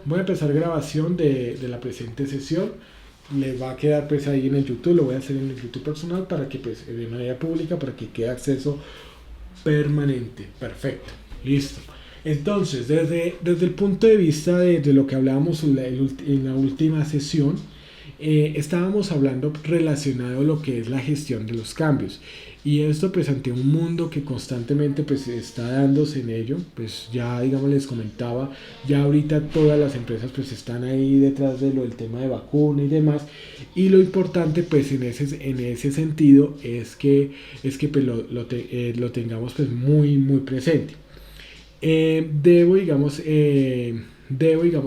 voy a empezar grabación de la presente sesión. Le va a quedar pues ahí en el YouTube, lo voy a hacer en el YouTube personal para que pues de manera pública, para que quede acceso permanente. Perfecto, listo. Entonces, desde el punto de vista de lo que hablábamos en la última sesión, estábamos hablando relacionado a lo que es la gestión de los cambios. Y esto pues ante un mundo que constantemente pues está dándose en ello, pues ya digamos les comentaba, ya ahorita todas las empresas pues están ahí detrás de lo del tema de vacuna y demás. Y lo importante pues en ese sentido es que pues lo tengamos pues muy presente. Debo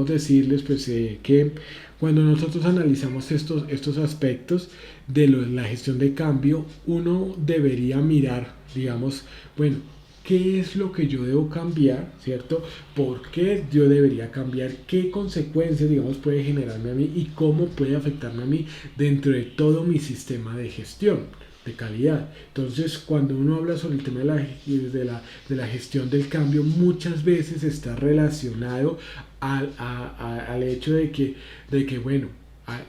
decirles pues que cuando nosotros analizamos estos aspectos de la gestión de cambio, uno debería mirar, digamos, bueno, qué es lo que yo debo cambiar, ¿cierto? ¿Por qué yo debería cambiar? ¿Qué consecuencias, digamos, puede generarme a mí y cómo puede afectarme a mí dentro de todo mi sistema de gestión de calidad? Entonces, cuando uno habla sobre el tema de la gestión del cambio, muchas veces está relacionado al hecho de que bueno,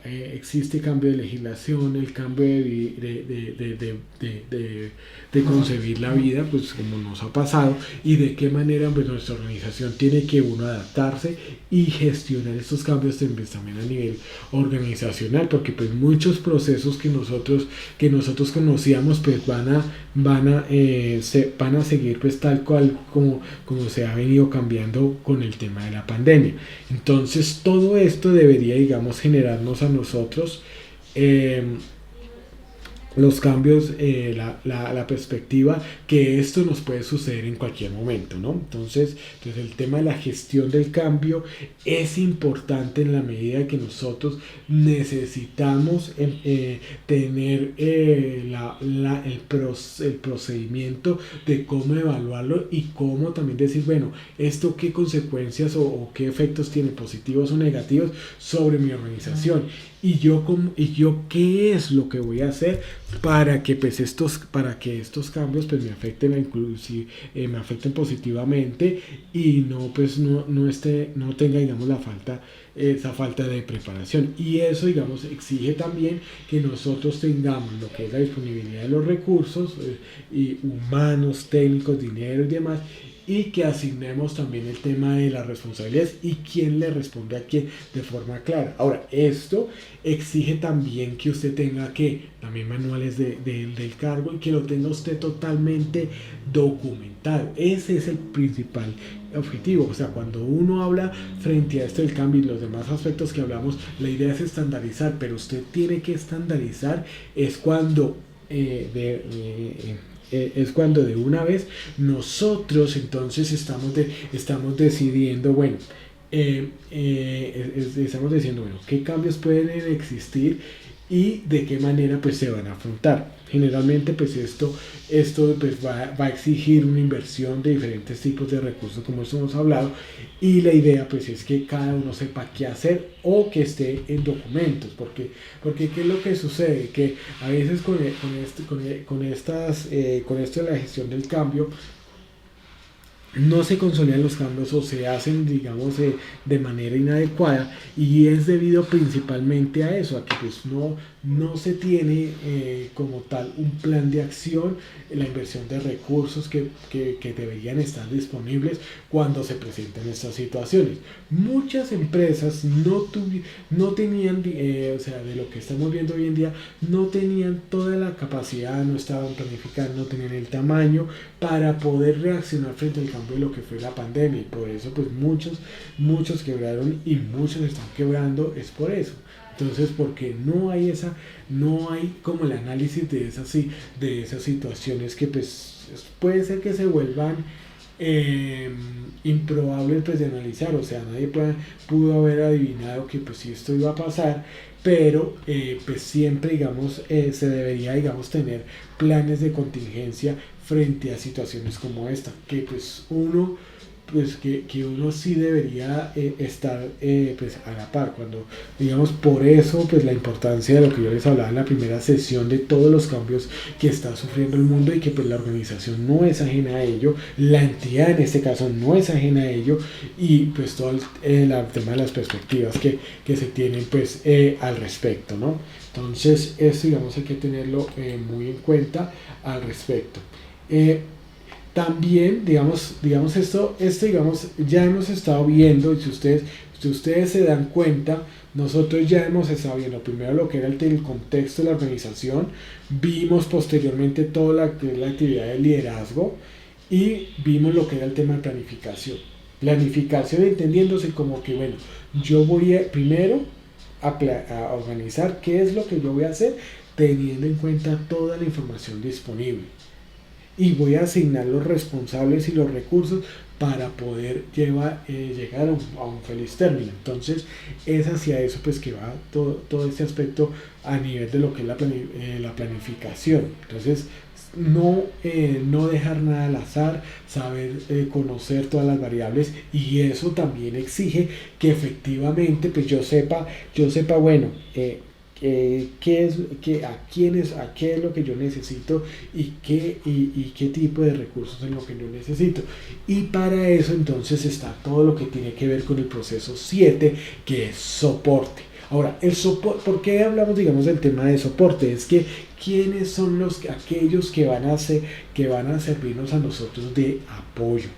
existe cambio de legislación, el cambio de concebir la vida, pues como nos ha pasado, y de qué manera pues, nuestra organización tiene que uno adaptarse y gestionar estos cambios también a nivel organizacional, porque pues muchos procesos que nosotros conocíamos pues van a seguir pues tal cual como se ha venido cambiando con el tema de la pandemia. Entonces todo esto debería digamos generarnos a nosotros eh, los cambios, la perspectiva que esto nos puede suceder en cualquier momento, ¿no? Entonces el tema de la gestión del cambio es importante en la medida que nosotros necesitamos tener el procedimiento de cómo evaluarlo y cómo también decir, bueno, esto qué consecuencias o qué efectos tiene, positivos o negativos, sobre mi organización. Y yo qué es lo que voy a hacer para que estos cambios pues me afecten me afecten positivamente y no tenga digamos esa falta de preparación. Y eso digamos exige también que nosotros tengamos lo que es la disponibilidad de los recursos y humanos, técnicos, dinero y demás, y que asignemos también el tema de las responsabilidades y quién le responde a quién de forma clara. Ahora, esto exige también que usted tenga también manuales del cargo y que lo tenga usted totalmente documentado. Ese es el principal objetivo. O sea, cuando uno habla frente a esto del cambio y los demás aspectos que hablamos, la idea es estandarizar, pero usted tiene que estandarizar es cuando de una vez nosotros entonces estamos decidiendo, bueno, estamos diciendo, bueno, qué cambios pueden existir y de qué manera pues se van a afrontar. Generalmente pues esto pues va a exigir una inversión de diferentes tipos de recursos como eso hemos hablado, y la idea pues es que cada uno sepa qué hacer o que esté en documentos, porque qué es lo que sucede, que a veces con esto de la gestión del cambio no se consolidan los cambios o se hacen, digamos, de manera inadecuada, y es debido principalmente a eso, a que pues no se tiene como tal un plan de acción, la inversión de recursos que deberían estar disponibles cuando se presentan estas situaciones. Muchas empresas no tenían, o sea, de lo que estamos viendo hoy en día, no tenían toda la capacidad, no estaban planificando, no tenían el tamaño para poder reaccionar frente al cambio de lo que fue la pandemia, y por eso pues muchos quebraron y muchos están quebrando, es por eso. Entonces, porque no hay como el análisis de esas situaciones que pues puede ser que se vuelvan improbables pues de analizar. O sea, nadie pudo haber adivinado que pues si esto iba a pasar, pero pues siempre digamos se debería digamos tener planes de contingencia frente a situaciones como esta, que pues uno pues que uno sí debería estar pues a la par cuando digamos por eso pues la importancia de lo que yo les hablaba en la primera sesión de todos los cambios que está sufriendo el mundo y que pues la organización no es ajena a ello, la entidad en este caso no es ajena a ello y pues todo el tema de las perspectivas que se tienen pues al respecto, ¿no? Entonces eso digamos hay que tenerlo muy en cuenta al respecto. También, digamos esto digamos, ya hemos estado viendo, y si ustedes se dan cuenta, nosotros ya hemos estado viendo primero lo que era el contexto de la organización, vimos posteriormente toda la actividad de liderazgo y vimos lo que era el tema de planificación. Planificación entendiéndose como que, bueno, yo voy primero a organizar qué es lo que yo voy a hacer teniendo en cuenta toda la información disponible y voy a asignar los responsables y los recursos para poder llegar a un feliz término. Entonces es hacia eso pues que va todo este aspecto a nivel de lo que es la planificación. Entonces no dejar nada al azar, saber conocer todas las variables y eso también exige que efectivamente pues yo sepa bueno, qué es lo que yo necesito y qué tipo de recursos es lo que yo necesito. Y para eso entonces está todo lo que tiene que ver con el proceso 7, que es soporte. Ahora, el soporte, ¿por qué hablamos, digamos, del tema de soporte? Es que quiénes son aquellos que van a servirnos a nosotros de apoyo.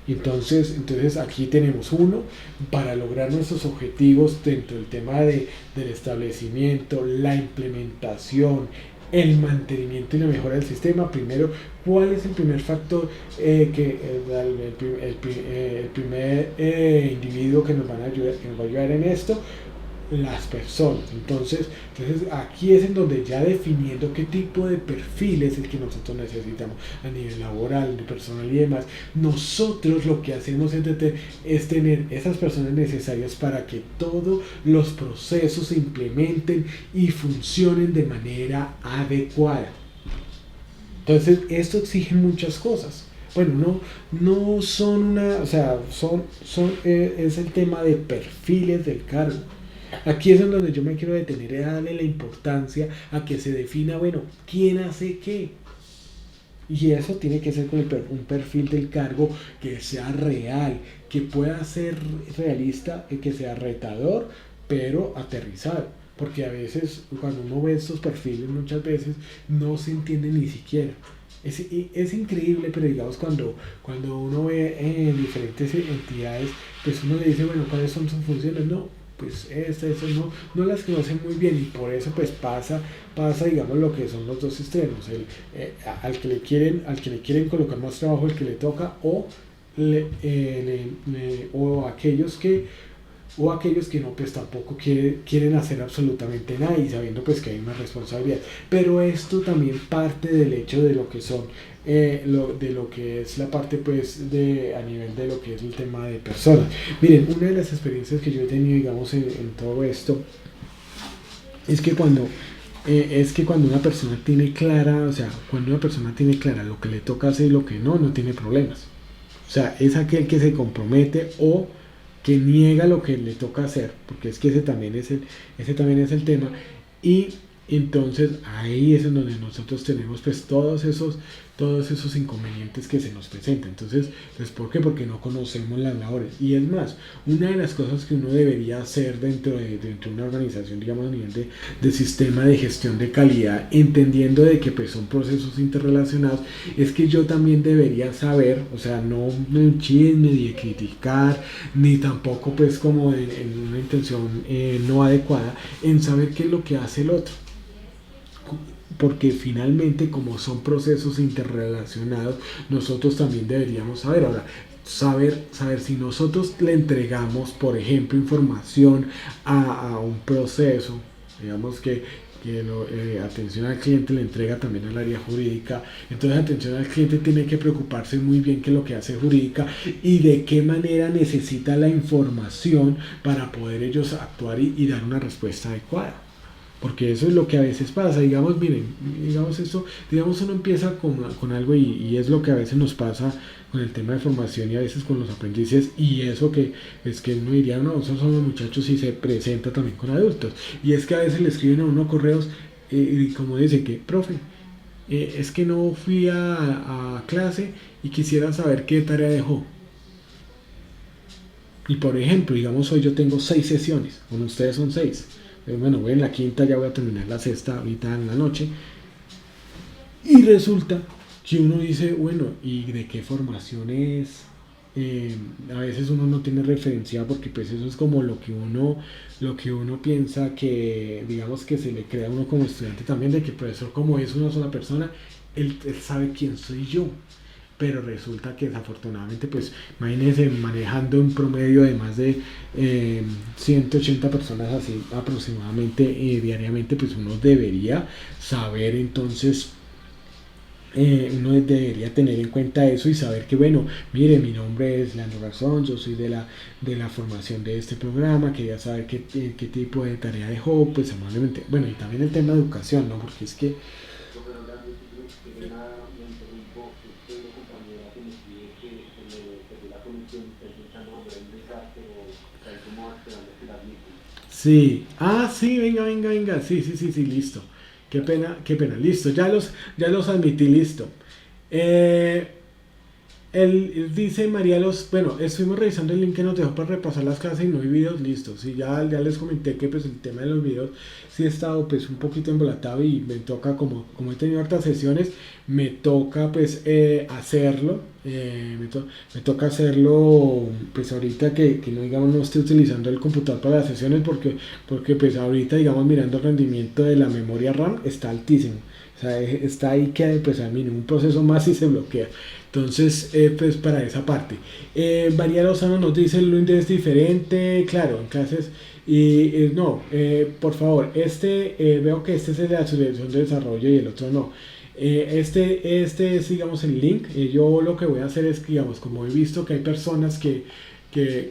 Entonces aquí tenemos uno para lograr nuestros objetivos dentro del tema del establecimiento, la implementación, el mantenimiento y la mejora del sistema. Primero, ¿cuál es el primer factor el primer individuo que nos va a ayudar en esto? Las personas. Entonces aquí es en donde ya definiendo qué tipo de perfil es el que nosotros necesitamos a nivel laboral, de personal y demás, nosotros lo que hacemos es tener esas personas necesarias para que todos los procesos se implementen y funcionen de manera adecuada. Entonces esto exige muchas cosas. Bueno, no son o sea, es el tema de perfiles del cargo. Aquí es en donde yo me quiero detener y darle la importancia a que se defina, bueno, quién hace qué. Y eso tiene que ser con un perfil del cargo que sea real, que pueda ser realista, que sea retador, pero aterrizado. Porque a veces, cuando uno ve estos perfiles, muchas veces no se entiende ni siquiera. Es increíble, pero digamos cuando uno ve en diferentes entidades, pues uno le dice, bueno, ¿cuáles son sus funciones? No, pues no las conocen muy bien y por eso pues pasa digamos lo que son los dos extremos, al que le quieren colocar más trabajo el que le toca o aquellos que no pues tampoco quieren hacer absolutamente nada y sabiendo pues que hay una responsabilidad, pero esto también parte del hecho de lo que son de lo que es la parte pues a nivel de lo que es el tema de personas. Miren, una de las experiencias que yo he tenido digamos en todo esto es que cuando una persona tiene clara, o sea, cuando una persona tiene clara lo que le toca hacer y lo que no tiene problemas. O sea, es aquel que se compromete o que niega lo que le toca hacer, porque es que ese también es el tema. Y entonces ahí es en donde nosotros tenemos pues todos esos inconvenientes que se nos presentan. Entonces, ¿por qué? Porque no conocemos las labores. Y es más, una de las cosas que uno debería hacer dentro de una organización, digamos a nivel de sistema de gestión de calidad, entendiendo de que pues son procesos interrelacionados, es que yo también debería saber, o sea, no un chisme ni de criticar, ni tampoco pues como en una intención no adecuada, en saber qué es lo que hace el otro. Porque finalmente como son procesos interrelacionados, nosotros también deberíamos saber. Ahora, saber si nosotros le entregamos, por ejemplo, información a un proceso, digamos que atención al cliente le entrega también al área jurídica, entonces atención al cliente tiene que preocuparse muy bien qué es lo que hace jurídica y de qué manera necesita la información para poder ellos actuar y dar una respuesta adecuada. porque eso es lo que a veces pasa, digamos, miren, digamos esto, digamos uno empieza con algo y es lo que a veces nos pasa con el tema de formación y a veces con los aprendices y eso que es que uno diría, no, esos son los muchachos y se presenta también con adultos, y es que a veces le escriben a uno correos y como dice que, profe, es que no fui a clase y quisiera saber qué tarea dejó. Y por ejemplo, digamos hoy yo tengo 6 sesiones, con ustedes son 6. Bueno, voy en la quinta, ya voy a terminar la sexta ahorita en la noche. Y resulta que uno dice, bueno, ¿y de qué formación es? A veces uno no tiene referencia porque pues eso es como lo que uno piensa que, digamos que se le crea a uno como estudiante también, de que el profesor como es una sola persona, él sabe quién soy yo, pero resulta que desafortunadamente, pues imagínense manejando un promedio de más de 180 personas así aproximadamente diariamente, pues uno debería saber entonces, uno debería tener en cuenta eso y saber que, bueno, mire, mi nombre es Leandro Garzón, yo soy de la formación de este programa, quería saber qué tipo de tarea dejó, pues amablemente, bueno, y también el tema de educación, ¿no? Porque es que sí, sí, venga, venga, venga, sí, sí, sí, sí, listo. Qué pena, listo, ya los admití, listo. Eh, él dice María bueno, estuvimos revisando el link que nos dejó para repasar las clases y no hay videos listos. Sí, ya les comenté que pues el tema de los videos sí he estado pues un poquito embolatado y me toca, como he tenido hartas sesiones, me toca pues hacerlo. Me toca hacerlo pues ahorita que no digamos no estoy utilizando el computador para las sesiones porque pues ahorita digamos mirando el rendimiento de la memoria RAM está altísimo. O sea, está ahí que pues al mínimo un proceso más y se bloquea. Entonces, pues para esa parte. María Lozano nos dice el lunes es diferente, claro, en clases. Y no, por favor, veo que este es el de la selección de desarrollo y el otro no. Este es, digamos, el link. Yo lo que voy a hacer es, digamos, como he visto que hay personas que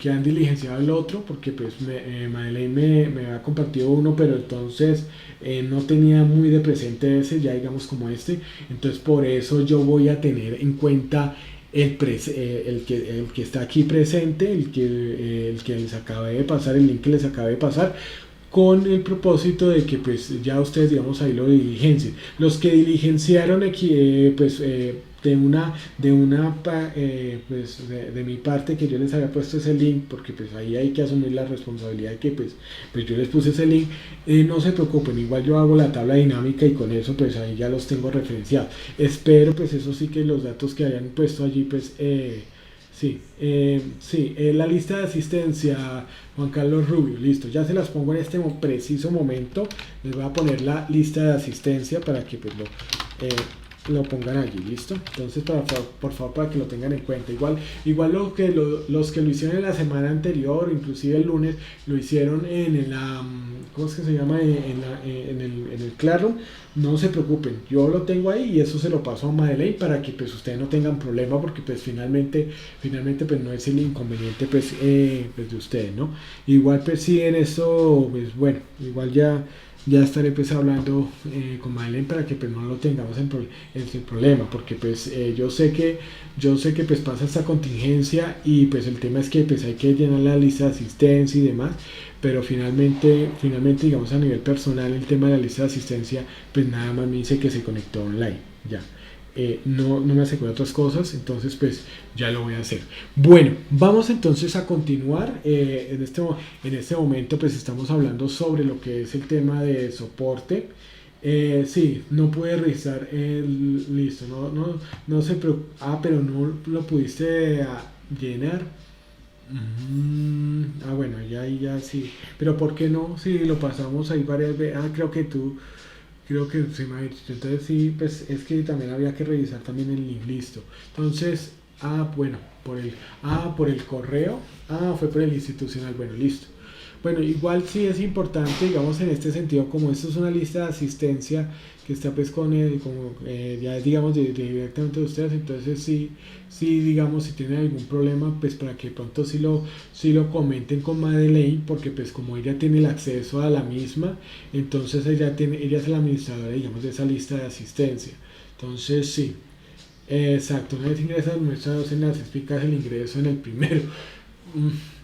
han diligenciado el otro, porque pues Madeleine me ha compartido uno, pero entonces no tenía muy de presente ese, ya digamos como este, entonces por eso yo voy a tener en cuenta el que está aquí presente, el que les acabé de pasar, el link que les acabé de pasar, con el propósito de que pues ya ustedes digamos ahí lo diligencien. Los que diligenciaron aquí pues pues de mi parte que yo les había puesto ese link porque pues ahí hay que asumir la responsabilidad de que pues yo les puse ese link, no se preocupen, igual yo hago la tabla dinámica y con eso pues ahí ya los tengo referenciados. Espero pues eso sí que los datos que hayan puesto allí pues sí, sí, la lista de asistencia, Juan Carlos Rubio, listo, ya se las pongo en este preciso momento, les voy a poner la lista de asistencia para que pues lo pongan allí, listo. Entonces, por favor, para que lo tengan en cuenta. Igual los que lo hicieron en la semana anterior, inclusive el lunes, lo hicieron ¿cómo es que se llama? En el Classroom. No se preocupen, yo lo tengo ahí y eso se lo paso a Madeleine para que pues ustedes no tengan problema porque pues finalmente pues no es el inconveniente pues de ustedes, ¿no? Igual pues sí en eso, pues bueno, igual ya estaré pues hablando con Madeleine para que pues no lo tengamos en problema, porque pues yo sé que pues pasa esta contingencia y pues el tema es que pues hay que llenar la lista de asistencia y demás, pero finalmente digamos a nivel personal el tema de la lista de asistencia pues nada más me dice que se conectó online, ya. No me asegura otras cosas, entonces pues ya lo voy a hacer. Bueno, vamos entonces a continuar. En este momento pues estamos hablando sobre lo que es el tema de soporte. Sí, no pude revisar listo, no se preocupe. Pero no lo pudiste llenar. Bueno, ya sí. Pero ¿por qué no? Si lo pasamos ahí varias veces. Creo que se me ha dicho. Entonces sí, pues es que también había que revisar también el link, listo. Entonces, bueno, por el correo. Fue por el institucional, bueno, listo. Bueno, igual sí es importante, digamos, en este sentido, como esto es una lista de asistencia que está pues con el, como ya es, digamos, directamente de ustedes, entonces sí, sí, digamos, si tienen algún problema, pues para que pronto sí lo comenten con Madeleine, porque pues como ella tiene el acceso a la misma, entonces ella es la administradora, digamos, de esa lista de asistencia. Entonces sí, exacto, una vez ingresas, muestra dos enlaces, explicas el ingreso en el primero.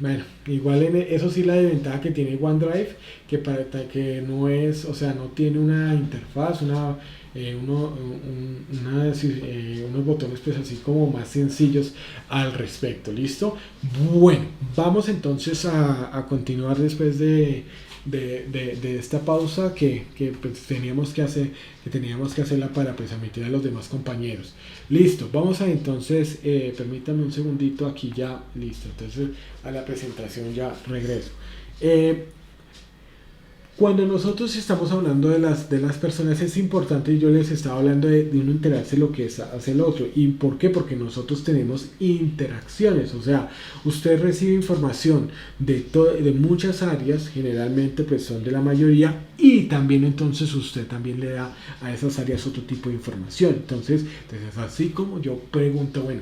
Bueno, igual eso sí la desventaja que tiene OneDrive, que no es, o sea, no tiene una interfaz, unos botones pues así como más sencillos al respecto, ¿listo? Bueno, vamos entonces a continuar después de esta pausa pues, teníamos que hacerla para pues admitir a los demás compañeros. Listo, vamos a entonces, permítame un segundito aquí ya, listo, entonces a la presentación ya regreso. Eh, Cuando nosotros estamos hablando de las personas es importante, y yo les estaba hablando de uno enterarse de lo que hace el otro. ¿Y por qué? Porque nosotros tenemos interacciones, o sea, usted recibe información de muchas áreas, generalmente pues son de la mayoría, y también entonces usted también le da a esas áreas otro tipo de información. Entonces así como yo pregunto, bueno,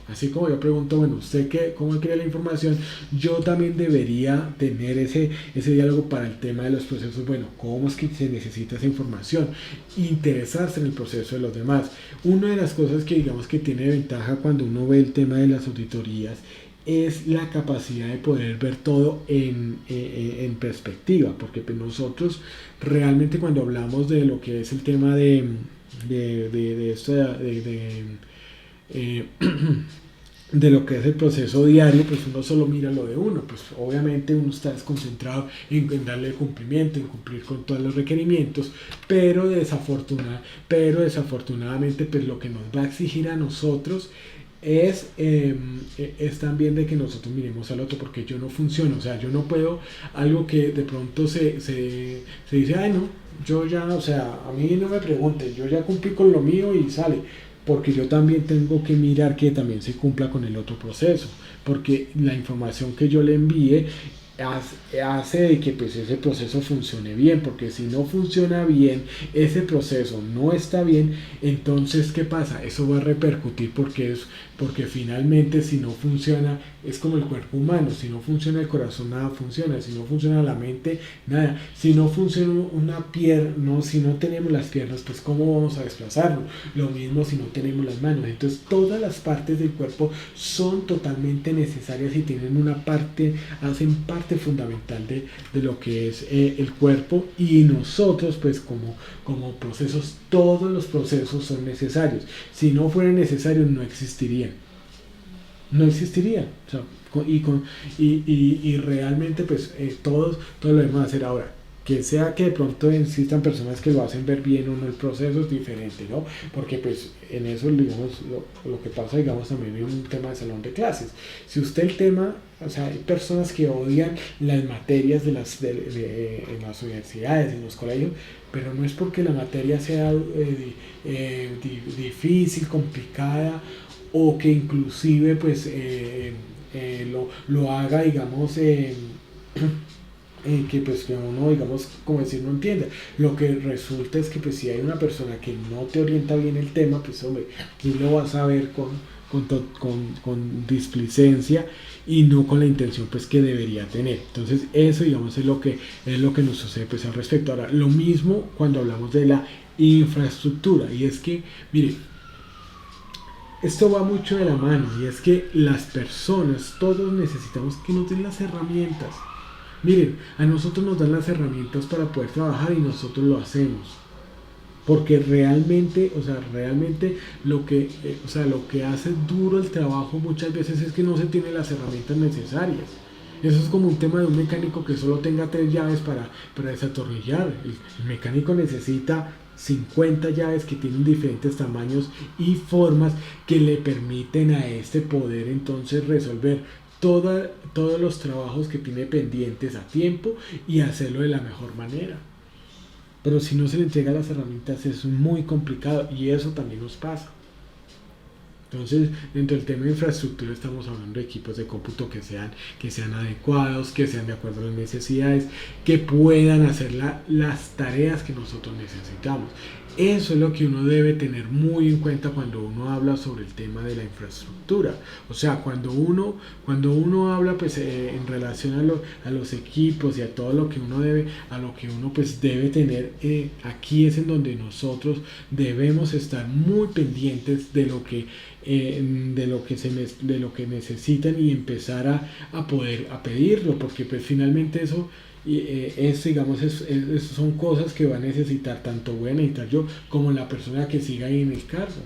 así como yo pregunto, bueno, ¿usted cómo quiere la información? Yo también debería tener ese diálogo para el tema de los procesos. Bueno, ¿cómo es que se necesita esa información? Interesarse en el proceso de los demás. Una de las cosas que digamos que tiene ventaja cuando uno ve el tema de las auditorías es la capacidad de poder ver todo en perspectiva, porque pues, nosotros realmente cuando hablamos de lo que es el tema de esto eh, de lo que es el proceso diario, pues uno solo mira lo de uno, pues obviamente uno está desconcentrado en darle cumplimiento, en cumplir con todos los requerimientos, pero desafortunadamente pues lo que nos va a exigir a nosotros es también de que nosotros miremos al otro, porque yo no funciono, o sea, yo no puedo, algo que de pronto se dice, ay no, yo ya, o sea, a mí no me pregunten, yo ya cumplí con lo mío y sale, porque yo también tengo que mirar que también se cumpla con el otro proceso, porque la información que yo le envíe hace de que pues ese proceso funcione bien, porque si no funciona bien, ese proceso no está bien, entonces ¿qué pasa? Eso va a repercutir porque finalmente si no funciona, es como el cuerpo humano, si no funciona el corazón nada funciona, si no funciona la mente nada, si no funciona una pierna, no, si no tenemos las piernas, pues cómo vamos a desplazarnos, lo mismo si no tenemos las manos, entonces todas las partes del cuerpo son totalmente necesarias y tienen hacen parte fundamental de lo que es el cuerpo, y nosotros pues como procesos, todos los procesos son necesarios, si no fueran necesarios no existirían, no existiría, o sea, y realmente pues todo lo debemos hacer ahora. Que sea que de pronto existan personas que lo hacen ver bien o no, el proceso es diferente, ¿no? Porque pues en eso, digamos, lo que pasa, digamos, también en un tema de salón de clases. Si usted el tema, o sea, hay personas que odian las materias en las universidades, en los colegios, pero no es porque la materia sea difícil, complicada, o que inclusive pues lo haga, digamos, que pues que uno, digamos, como decir, no entienda. Lo que resulta es que pues si hay una persona que no te orienta bien el tema, pues hombre, ¿quién lo va a saber con displicencia y no con la intención pues que debería tener? Entonces eso, digamos, es lo que nos sucede pues al respecto. Ahora, lo mismo cuando hablamos de la infraestructura, y es que, mire, esto va mucho de la mano, y es que las personas, todos necesitamos que nos den las herramientas. Miren, a nosotros nos dan las herramientas para poder trabajar y nosotros lo hacemos. Porque realmente, o sea, realmente lo que hace duro el trabajo muchas veces es que no se tienen las herramientas necesarias. Eso es como un tema de un mecánico que solo tenga 3 llaves para desatornillar. El mecánico necesita 50 llaves que tienen diferentes tamaños y formas que le permiten a este poder entonces resolver todos los trabajos que tiene pendientes a tiempo y hacerlo de la mejor manera. Pero si no se le entrega las herramientas es muy complicado, y eso también nos pasa. Entonces, dentro del tema de infraestructura estamos hablando de equipos de cómputo que sean adecuados, que sean de acuerdo a las necesidades, que puedan hacer las tareas que nosotros necesitamos. Eso es lo que uno debe tener muy en cuenta cuando uno habla sobre el tema de la infraestructura. O sea, cuando uno habla pues en relación a los equipos y a todo lo que uno debe, a lo que uno pues debe tener, aquí es en donde nosotros debemos estar muy pendientes de lo que necesitan y empezar a poder a pedirlo, porque pues finalmente eso digamos son cosas que va a necesitar, tanto voy a necesitar yo como la persona que siga ahí en el cargo.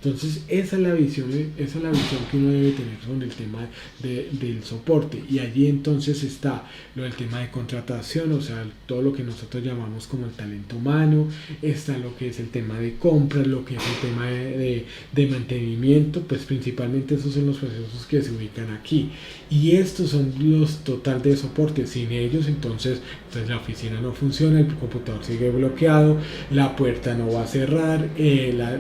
Entonces esa es la visión que uno debe tener sobre el tema del soporte, y allí entonces está lo del tema de contratación, o sea, todo lo que nosotros llamamos como el talento humano, está lo que es el tema de compras, lo que es el tema de mantenimiento, pues principalmente esos son los procesos que se ubican aquí, y estos son los total de soporte. Sin ellos entonces la oficina no funciona, el computador sigue bloqueado, la puerta no va a cerrar,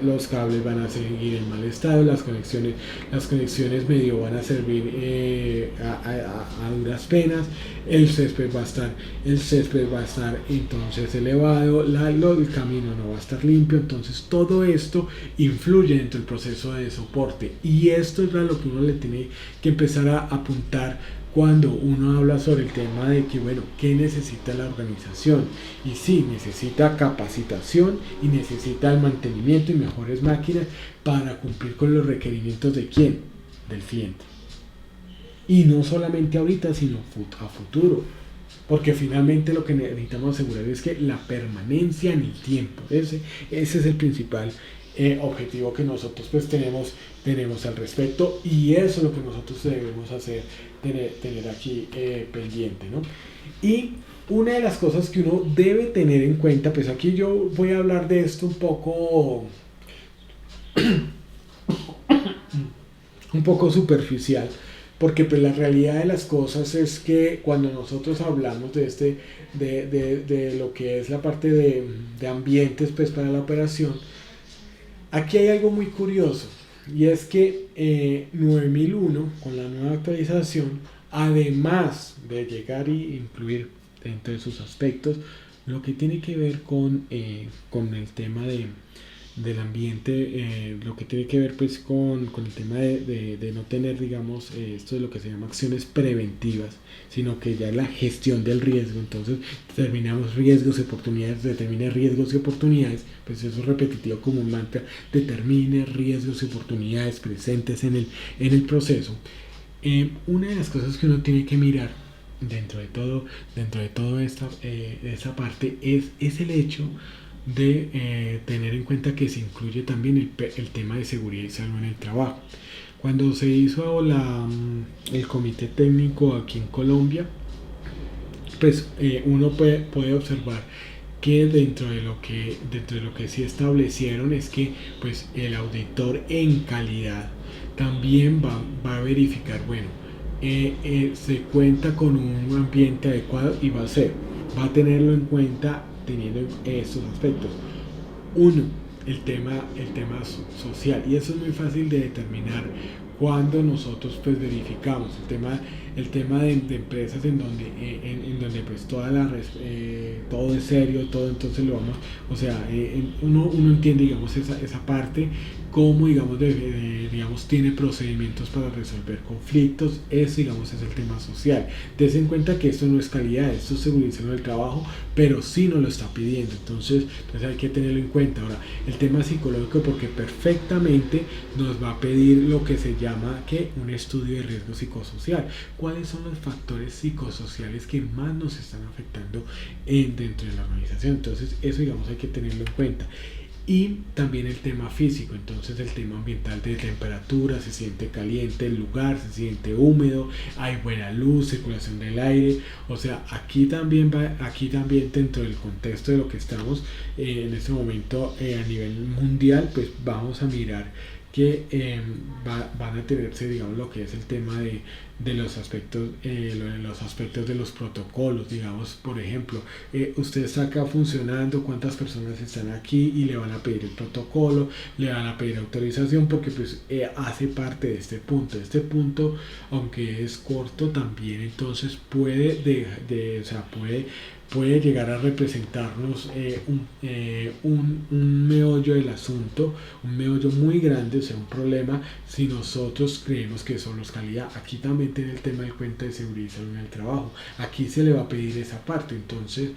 los cables van a seguir en mal estado, las conexiones medio van a servir a duras penas, el césped va a estar entonces elevado, el camino no va a estar limpio. Entonces todo esto influye dentro del proceso de soporte, y esto es lo que uno le tiene que empezar a apuntar cuando uno habla sobre el tema de que, bueno, ¿qué necesita la organización? Y sí, necesita capacitación y necesita el mantenimiento y mejores máquinas para cumplir con los requerimientos ¿de quién? Del cliente. Y no solamente ahorita, sino a futuro. Porque finalmente lo que necesitamos asegurar es que la permanencia en el tiempo, ese es el principal objetivo que nosotros pues tenemos al respecto, y eso es lo que nosotros debemos hacer, tener aquí pendiente, ¿no? Y una de las cosas que uno debe tener en cuenta, pues aquí yo voy a hablar de esto un poco superficial, porque pues la realidad de las cosas es que cuando nosotros hablamos de lo que es la parte de ambientes pues para la operación, aquí hay algo muy curioso, y es que 9001, con la nueva actualización, además de llegar y incluir dentro de sus aspectos lo que tiene que ver con el tema del ambiente, lo que tiene que ver pues con el tema de no tener, digamos, esto es lo que se llama acciones preventivas, sino que ya la gestión del riesgo. Entonces determinamos riesgos y oportunidades, determine riesgos y oportunidades, pues eso es repetitivo como un mantra, determine riesgos y oportunidades presentes en el proceso. Una de las cosas que uno tiene que mirar dentro de toda esta parte es el hecho de tener en cuenta que se incluye también el tema de seguridad y salud en el trabajo. Cuando se hizo el comité técnico aquí en Colombia, pues uno puede observar que dentro de lo que sí establecieron es que pues el auditor en calidad también va a verificar, bueno, se cuenta con un ambiente adecuado, y va a tenerlo en cuenta teniendo estos aspectos. Uno, el tema social, y eso es muy fácil de determinar cuando nosotros pues verificamos el tema de empresas en donde pues todo es serio, todo, entonces lo vamos, o sea, uno entiende, digamos, esa parte, cómo, digamos, digamos, tiene procedimientos para resolver conflictos. Eso, digamos, es el tema social. Des en cuenta que esto no es calidad, esto es seguridad del trabajo, pero sí nos lo está pidiendo, entonces hay que tenerlo en cuenta. Ahora, el tema psicológico, porque perfectamente nos va a pedir lo que se llama un estudio de riesgo psicosocial. ¿Cuáles son los factores psicosociales que más nos están afectando dentro de la organización? Entonces eso, digamos, hay que tenerlo en cuenta. Y también el tema físico, entonces el tema ambiental de temperatura, se siente caliente el lugar, se siente húmedo, hay buena luz, circulación del aire. O sea, aquí también dentro del contexto de lo que estamos en este momento a nivel mundial, pues vamos a mirar que van a tenerse, digamos, lo que es el tema los aspectos de los protocolos, digamos, por ejemplo, usted está acá funcionando, cuántas personas están aquí y le van a pedir el protocolo, le van a pedir autorización porque pues hace parte de este punto. Este punto, aunque es corto, también entonces o sea, puede llegar a representarnos un meollo del asunto, un meollo muy grande, o sea, un problema, si nosotros creemos que solo es calidad. Aquí también tiene el tema de cuenta de seguridad y salud en el trabajo. Aquí se le va a pedir esa parte, entonces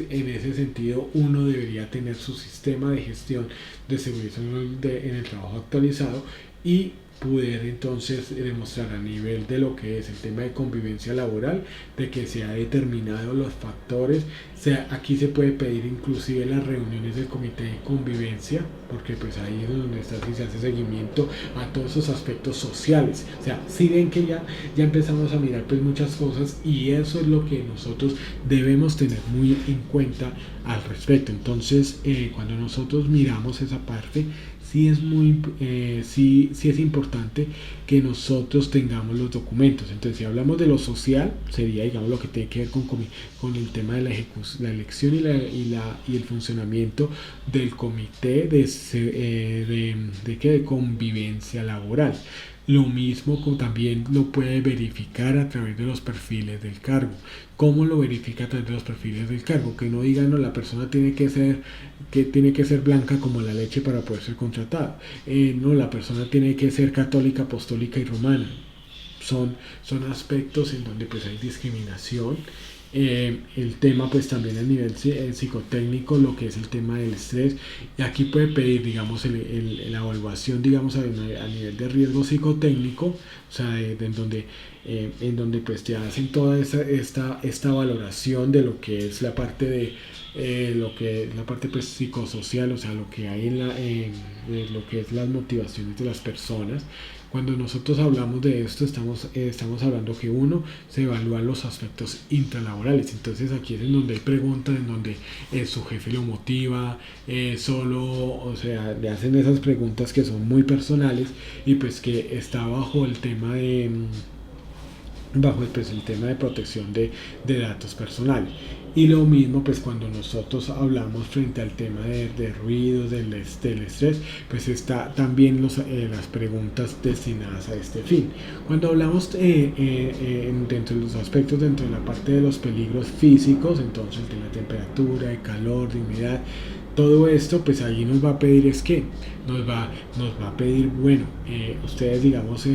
en ese sentido uno debería tener su sistema de gestión de seguridad y salud en el trabajo actualizado y poder entonces demostrar a nivel de lo que es el tema de convivencia laboral, de que se ha determinado los factores. Aquí se puede pedir inclusive las reuniones del comité de convivencia, porque pues ahí es donde está, si se hace seguimiento a todos esos aspectos sociales. O sea, si ven que ya empezamos a mirar pues muchas cosas y eso es lo que nosotros debemos tener muy en cuenta al respecto. Entonces, cuando nosotros miramos esa parte, sí es importante que nosotros tengamos los documentos. Entonces, si hablamos de lo social, sería, digamos, lo que tiene que ver con el tema de la elección y el funcionamiento del comité de convivencia laboral. Lo mismo también lo puede verificar a través de los perfiles del cargo. ¿Cómo lo verifica a través de los perfiles del cargo? Que no digan, no, la persona tiene que ser blanca como la leche para poder ser contratada. No, la persona tiene que ser católica, apostólica y romana. Son aspectos en donde pues hay discriminación. El tema pues también a nivel psicotécnico, lo que es el tema del estrés, y aquí puede pedir, digamos, la evaluación, digamos, a nivel de riesgo psicotécnico, o sea, en donde pues te hacen toda esta valoración de lo que es la parte lo que es la parte pues psicosocial, o sea, lo que hay en lo que es las motivaciones de las personas. Cuando nosotros hablamos de esto, estamos hablando que uno se evalúan los aspectos intralaborales. Entonces aquí es en donde hay preguntas, en donde su jefe lo motiva, o sea, le hacen esas preguntas que son muy personales y pues que está bajo pues, el tema de protección de datos personales. Y lo mismo pues cuando nosotros hablamos frente al tema de ruidos, del estrés, pues está también las preguntas destinadas a este fin. Cuando hablamos dentro de los aspectos, dentro de la parte de los peligros físicos, entonces el tema de temperatura, de calor, de humedad, todo esto pues allí nos va a pedir nos va a pedir, bueno, ustedes digamos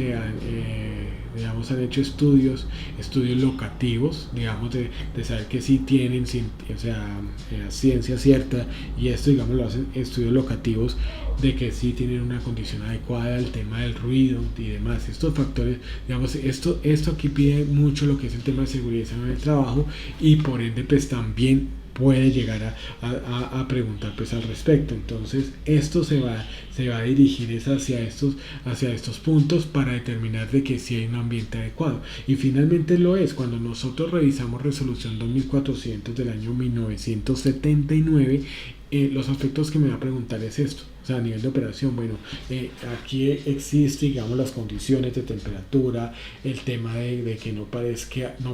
han hecho estudios locativos, digamos de saber que sí tienen, o sea, ciencia cierta, y esto digamos lo hacen estudios locativos de que sí tienen una condición adecuada al tema del ruido y demás. Estos factores, digamos, esto aquí pide mucho lo que es el tema de seguridad en el trabajo y por ende pues también puede llegar a preguntar pues al respecto. Entonces esto se va a dirigir hacia estos puntos para determinar de que sí hay un ambiente adecuado, y finalmente lo es cuando nosotros revisamos resolución 2400 del año 1979. Los aspectos que me va a preguntar es esto, o sea, a nivel de operación, bueno, aquí existe, digamos, las condiciones de temperatura, el tema de que no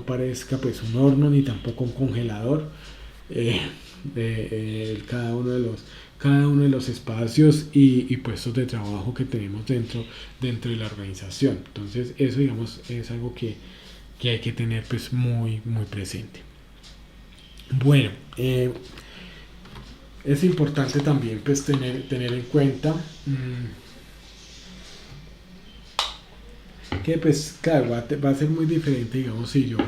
parezca pues un horno ni tampoco un congelador, cada uno de los espacios y puestos de trabajo que tenemos dentro de la organización. Entonces eso, digamos, es algo que hay que tener pues muy muy presente. Bueno, es importante también pues tener en cuenta que pues claro, va a ser muy diferente, digamos, si yo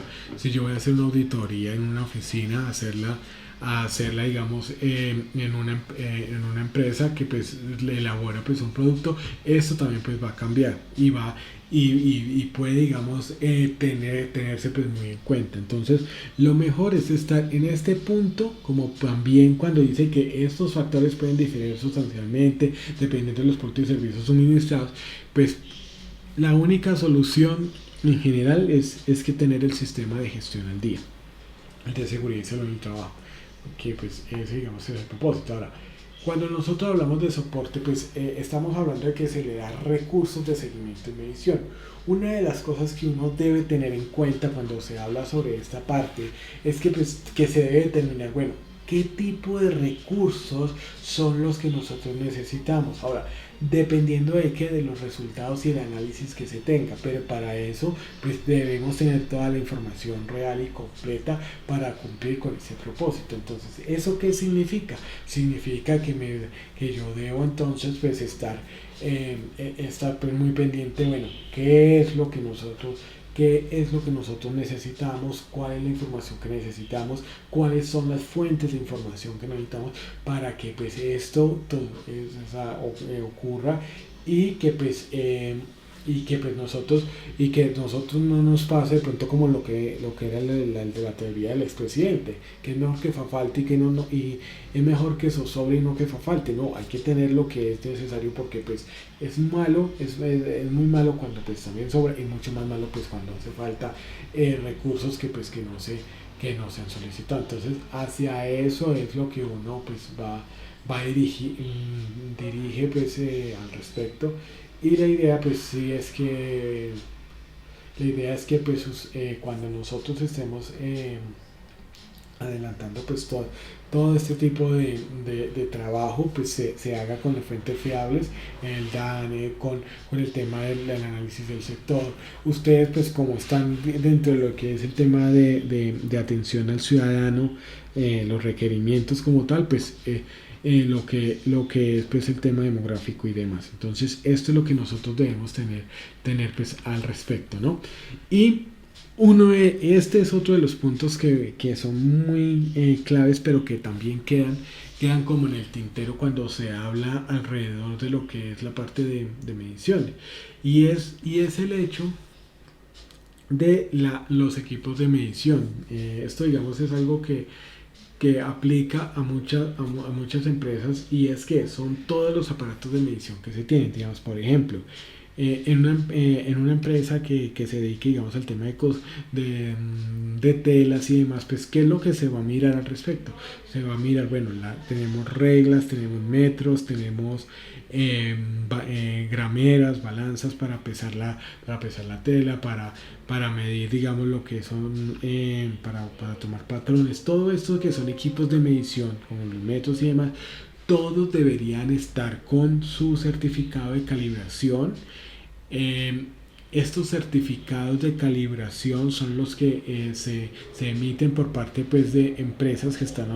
voy a hacer una auditoría en una oficina, hacerla digamos en una empresa que pues le elabora pues un producto. Esto también pues va a cambiar y puede, digamos, tenerse pues muy en cuenta. Entonces lo mejor es estar en este punto, como también cuando dice que estos factores pueden diferir sustancialmente dependiendo de los productos y servicios suministrados. Pues la única solución en general es que tener el sistema de gestión al día, el de seguridad y salud en el trabajo, que pues ese, digamos, es el propósito. Ahora, Cuando nosotros hablamos de soporte, pues estamos hablando de que se le da recursos de seguimiento y medición. Una de las cosas que uno debe tener en cuenta cuando se habla sobre esta parte es que, pues, que se debe determinar, bueno, qué tipo de recursos son los que nosotros necesitamos. Ahora, dependiendo de qué, de los resultados y el análisis que se tenga, pero para eso pues debemos tener toda la información real y completa para cumplir con ese propósito. Entonces, ¿eso qué significa? Significa que yo debo entonces pues estar pues, muy pendiente, bueno, qué es lo que nosotros necesitamos, cuál es la información que necesitamos, cuáles son las fuentes de información que necesitamos para que pues esto ocurra y que pues nosotros no nos pase de pronto como lo que era el de la teoría del expresidente, que es mejor que fa falte y que no, y es mejor que eso sobre y no que fa falte. No, hay que tener lo que es necesario porque pues es malo, es muy malo cuando pues también sobra y mucho más malo pues cuando hace falta recursos que no se han solicitado. Entonces hacia eso es lo que uno pues va a dirige pues al respecto. Y la idea es que pues cuando nosotros estemos adelantando pues todo este tipo de trabajo pues se haga con las fuentes fiables, el DANE, con el tema del análisis del sector. Ustedes pues como están dentro de lo que es el tema de atención al ciudadano, los requerimientos como tal, pues lo que es pues el tema demográfico y demás. Entonces esto es lo que nosotros debemos tener pues al respecto, ¿no? Y este es otro de los puntos que son muy claves, pero que también quedan como en el tintero cuando se habla alrededor de lo que es la parte de medición. Y es el hecho de los equipos de medición. Esto, digamos, es algo que aplica a muchas empresas, y es que son todos los aparatos de medición que se tienen. Digamos, por ejemplo, en una empresa que se dedique, digamos, al tema de telas y demás, pues ¿qué es lo que se va a mirar al respecto? Se va a mirar, bueno, tenemos reglas, tenemos metros, tenemos grameras, balanzas para pesar la tela, para medir, digamos, lo que son, para tomar patrones. Todo esto que son equipos de medición, como los metros y demás, todos deberían estar con su certificado de calibración. eh, Estos certificados de calibración son los que se emiten por parte pues, de empresas que están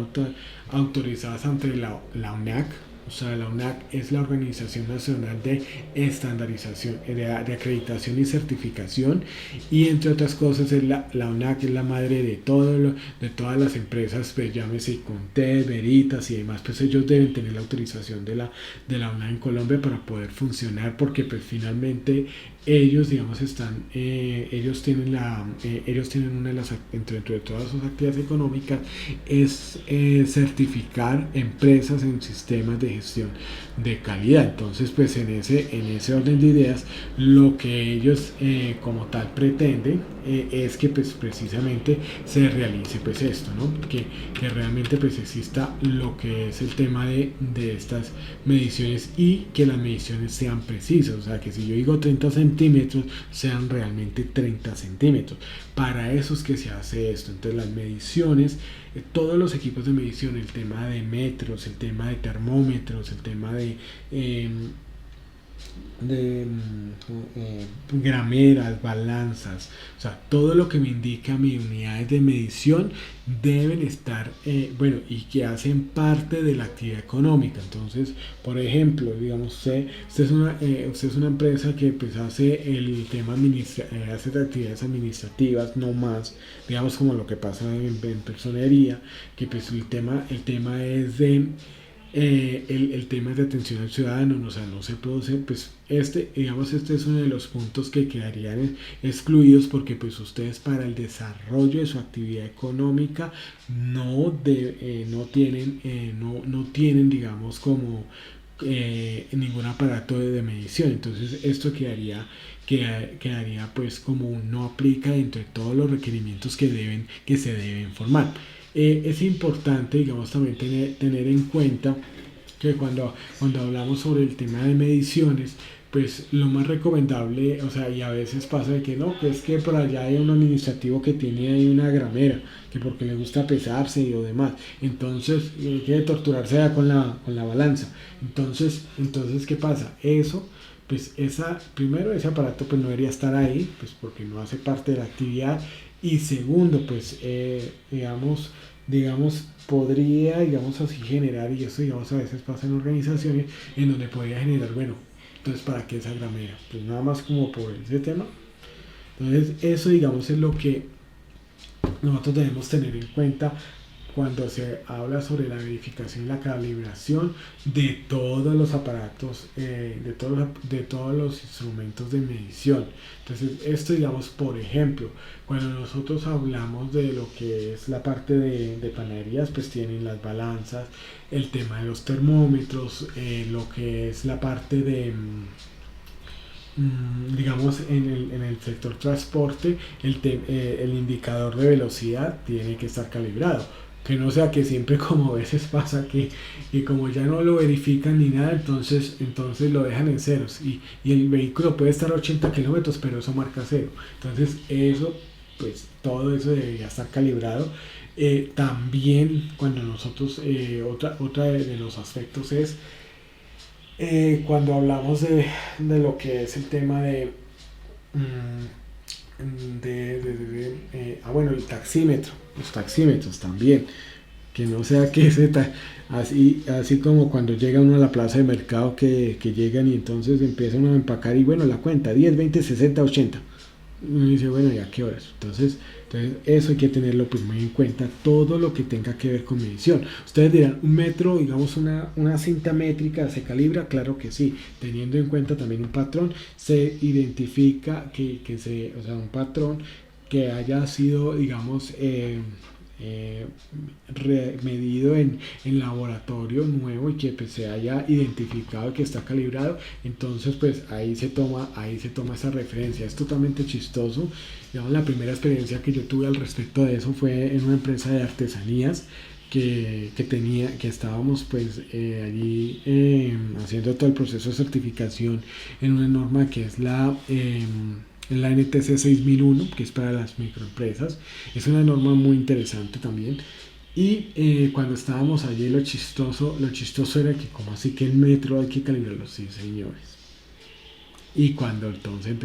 autorizadas ante la UNAC. O sea, la UNAC es la Organización Nacional de Estandarización, de Acreditación y Certificación, y entre otras cosas la UNAC es la madre de todas las empresas, pues llámese Contel, Veritas y demás, pues ellos deben tener la autorización de la UNAC en Colombia para poder funcionar, porque pues finalmente ellos, digamos, ellos tienen una de las, entre todas sus actividades económicas, es certificar empresas en sistemas de gestión de calidad. Entonces, pues en ese orden de ideas, lo que ellos como tal pretenden es que pues precisamente se realice pues esto, ¿no? Que realmente pues exista lo que es el tema de estas mediciones, y que las mediciones sean precisas. O sea, que si yo digo 30 centímetros, sean realmente 30 centímetros. Para eso es que se hace esto. Entonces las mediciones, todos los equipos de medición, el tema de metros, el tema de termómetros, el tema de grameras, balanzas, o sea, todo lo que me indica mis unidades de medición deben estar, y que hacen parte de la actividad económica. Entonces, por ejemplo, digamos, usted es una empresa que pues hace el tema hace actividades administrativas, no más, digamos, como lo que pasa en personería, que pues el tema es el tema es de atención al ciudadano. O sea, no se produce, pues este es uno de los puntos que quedarían excluidos, porque pues ustedes, para el desarrollo de su actividad económica, no tienen, digamos, como ningún aparato de medición. Entonces esto quedaría pues como un no aplica dentro de todos los requerimientos que se deben formar. Es importante, digamos, también tener en cuenta que cuando hablamos sobre el tema de mediciones, pues lo más recomendable, o sea, y a veces pasa de que no, pues que por allá hay un administrativo que tiene ahí una gramera, que porque le gusta pesarse y lo demás, entonces quiere torturarse ya con la balanza. Entonces, ¿qué pasa? Eso, pues primero ese aparato pues no debería estar ahí, pues porque no hace parte de la actividad, y segundo, pues digamos, podría, digamos así, generar, y eso digamos a veces pasa en organizaciones, en donde podría generar, bueno, entonces ¿para qué esa gramera? Pues nada más como por ese tema. Entonces eso digamos es lo que nosotros debemos tener en cuenta cuando se habla sobre la verificación y la calibración de todos los aparatos, de todos los instrumentos de medición. Entonces, esto digamos, por ejemplo, cuando nosotros hablamos de lo que es la parte de panaderías, pues tienen las balanzas, el tema de los termómetros, lo que es la parte de digamos en el sector transporte el indicador de velocidad tiene que estar calibrado, que no sea que siempre como a veces pasa que como ya no lo verifican ni nada, entonces lo dejan en ceros y el vehículo puede estar a 80 kilómetros pero eso marca cero. Entonces eso, pues todo eso debería estar calibrado. También cuando nosotros otra de los aspectos es cuando hablamos de lo que es el tema bueno, el taxímetro, los taxímetros también, que no sea que así como cuando llega uno a la plaza de mercado que llegan y entonces empiezan a empacar y bueno, la cuenta 10 20 60 80 uno dice, bueno, ¿y a qué horas? Entonces eso hay que tenerlo pues muy en cuenta, todo lo que tenga que ver con medición. Ustedes dirán, un metro, digamos una cinta métrica, ¿se calibra? Claro que sí, teniendo en cuenta también un patrón, se identifica o sea, un patrón que haya sido, digamos, eh, medido en laboratorio nuevo y que pues, se haya identificado que está calibrado, entonces pues ahí se toma esa referencia. Es totalmente chistoso. Digamos, la primera experiencia que yo tuve al respecto de eso fue en una empresa de artesanías que estábamos pues allí haciendo todo el proceso de certificación en una norma que es la NTC 6001, que es para las microempresas. Es una norma muy interesante también. Y cuando estábamos allí, lo chistoso era que como así que el metro hay que calibrarlo, sí señores. Y cuando entonces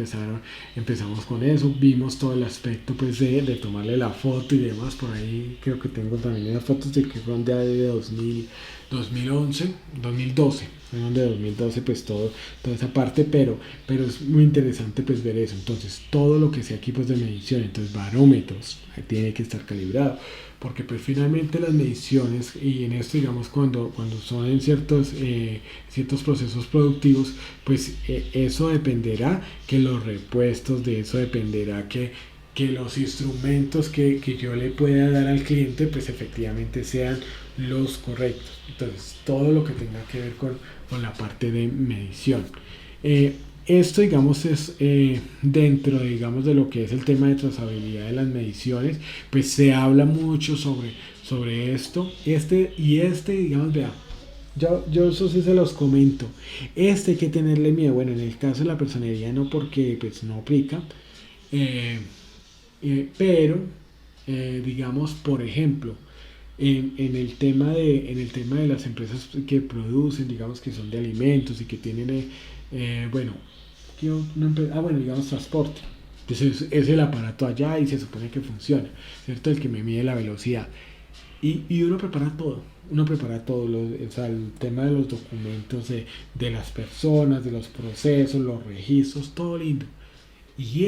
empezamos con eso, vimos todo el aspecto pues de tomarle la foto y demás. Por ahí creo que tengo también unas fotos de que fueron de 2011, 2012. Fueron de 2012 pues toda esa parte, pero es muy interesante pues ver eso. Entonces todo lo que sea equipos de medición, entonces barómetros, tiene que estar calibrado. Porque pues finalmente las mediciones, y en esto digamos cuando son en ciertos procesos productivos, pues eso dependerá que los repuestos, de eso dependerá que los instrumentos que yo le pueda dar al cliente pues efectivamente sean los correctos. Entonces todo lo que tenga que ver con la parte de medición. Esto, digamos, es dentro, digamos, de lo que es el tema de trazabilidad de las mediciones, pues se habla mucho sobre esto. Digamos, vea, yo eso sí se los comento. Hay que tenerle miedo. Bueno, en el caso de la personería no, porque pues no aplica. Eh, pero, digamos, por ejemplo, en el tema de las empresas que producen, digamos, que son de alimentos y que tienen, bueno, bueno, digamos transporte. Entonces es el aparato allá y se supone que funciona, ¿cierto? El que me mide la velocidad. Y uno prepara todo, o sea, el tema de los documentos de las personas, de los procesos, los registros, todo lindo. Y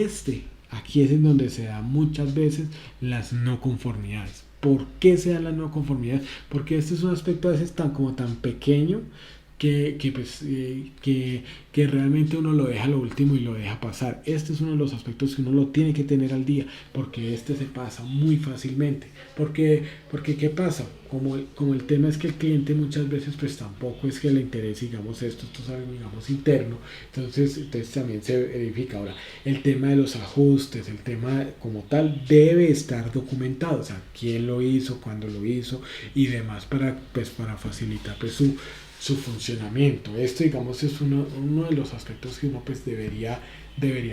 aquí es en donde se dan muchas veces las no conformidades. ¿Por qué se dan las no conformidades? Porque este es un aspecto a veces tan pequeño que realmente uno lo deja a lo último y lo deja pasar. Este es uno de los aspectos que uno lo tiene que tener al día, porque se pasa muy fácilmente. Porque ¿qué pasa? Como el tema es que el cliente muchas veces pues tampoco es que le interese, digamos, esto es algo, digamos, interno, entonces también se verifica. Ahora, el tema de los ajustes, el tema como tal, debe estar documentado, o sea, quién lo hizo, cuándo lo hizo y demás para facilitar pues su funcionamiento. Esto, digamos, es uno de los aspectos que uno pues debería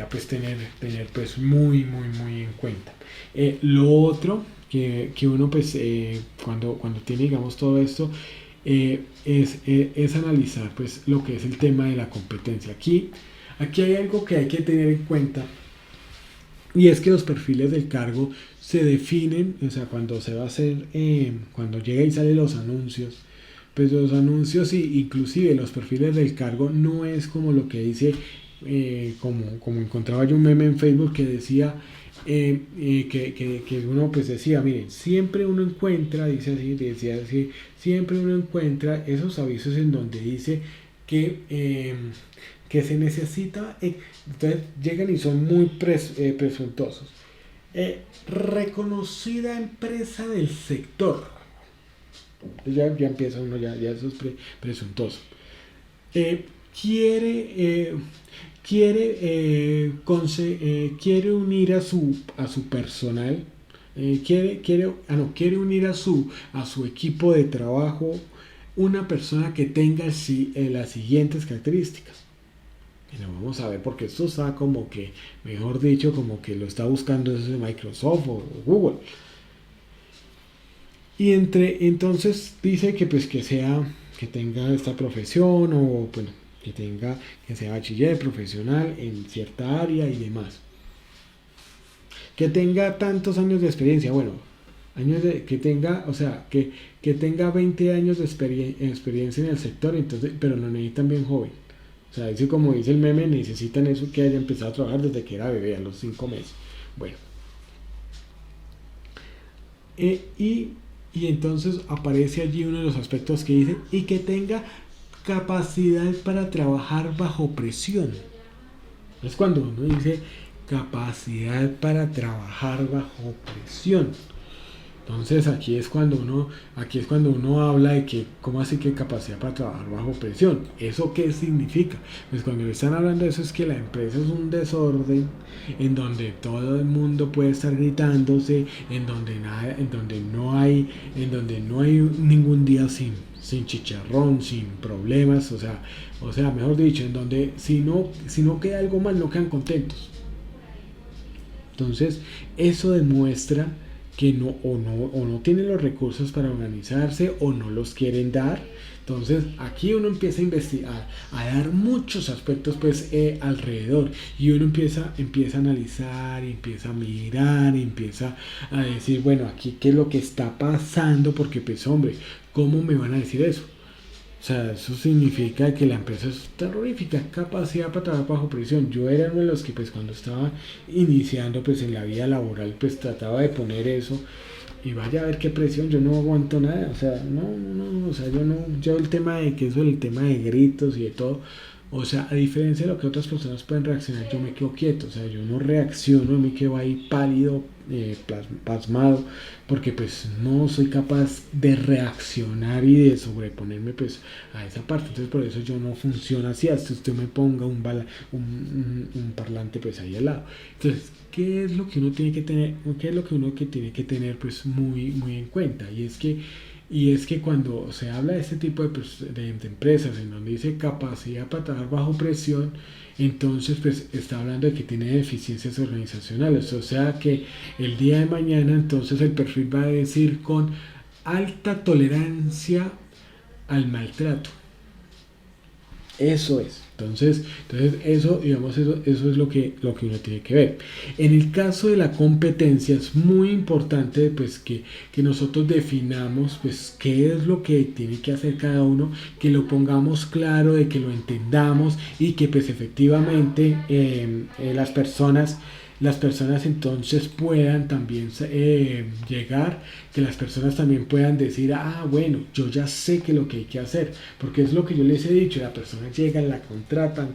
pues tener pues muy en cuenta. Lo otro que uno pues cuando tiene, digamos, todo esto, es analizar pues lo que es el tema de la competencia. Aquí hay algo que hay que tener en cuenta, y es que los perfiles del cargo se definen, o sea, cuando se va a hacer, cuando llega y salen los anuncios, pues los anuncios y inclusive los perfiles del cargo no es como lo que dice, como encontraba yo un meme en Facebook que decía, que uno pues decía, miren, siempre uno encuentra, dice así, decía así, siempre uno encuentra esos avisos en donde dice que, que se necesita, entonces llegan y son muy presuntuosos. Reconocida empresa del sector. Ya empieza uno, ya eso es presuntuoso. Eh, quiere quiere unir a su personal, quiere unir a su equipo de trabajo una persona que tenga las siguientes características. Bueno, vamos a ver, porque esto está como que, mejor dicho, como que lo está buscando desde Microsoft o Google. Y entonces dice que pues que tenga esta profesión, o bueno, que sea bachiller profesional en cierta área y demás. Que tenga tantos años de experiencia, bueno, que tenga, o sea, que tenga 20 años de experiencia en el sector, entonces, pero lo necesitan bien joven. O sea, dice, como dice el meme, necesitan eso, que haya empezado a trabajar desde que era bebé, a los 5 meses. Bueno. Y entonces aparece allí uno de los aspectos que dice, y que tenga capacidad para trabajar bajo presión. Es cuando uno dice capacidad para trabajar bajo presión. Entonces aquí es cuando uno habla de que, ¿cómo así que capacidad para trabajar bajo presión? ¿Eso qué significa? Pues cuando le están hablando de eso, es que la empresa es un desorden en donde todo el mundo puede estar gritándose, en donde no hay ningún día sin chicharrón, sin problemas, o sea, mejor dicho, en donde si no queda algo mal, no quedan contentos. Entonces, eso demuestra que no tienen los recursos para organizarse, o no los quieren dar. Entonces aquí uno empieza a investigar, a dar muchos aspectos pues alrededor, y uno empieza a analizar, y empieza a mirar, y empieza a decir, bueno, aquí qué es lo que está pasando, porque pues hombre, ¿cómo me van a decir eso? O sea, eso significa que la empresa es terrorífica, capacidad para trabajar bajo presión. Yo era uno de los que pues cuando estaba iniciando pues en la vida laboral, pues trataba de poner eso, y vaya a ver qué presión, yo no aguanto nada, o sea, no, o sea, yo el tema de que eso, el tema de gritos y de todo, o sea, a diferencia de lo que otras personas pueden reaccionar, yo me quedo quieto, o sea, yo no reacciono, me quedo ahí pálido, pasmado, porque pues no soy capaz de reaccionar y de sobreponerme pues a esa parte. Entonces por eso yo no funciono así, hasta usted me ponga un parlante pues ahí al lado. Entonces, ¿qué es lo que uno tiene que tener? ¿Qué es lo que uno que tiene que tener pues muy en cuenta? Y es que cuando se habla de este tipo de empresas en donde dice capacidad para trabajar bajo presión, entonces pues está hablando de que tiene deficiencias organizacionales. O sea que el día de mañana entonces el perfil va a decir con alta tolerancia al maltrato. Eso es. Entonces eso, digamos, eso es lo que uno tiene que ver. En el caso de la competencia es muy importante pues que nosotros definamos pues qué es lo que tiene que hacer cada uno, que lo pongamos claro, de que lo entendamos, y que pues efectivamente las personas entonces puedan también llegar, que las personas también puedan decir, bueno, yo ya sé que lo que hay que hacer, porque es lo que yo les he dicho, la persona llega, la contratan,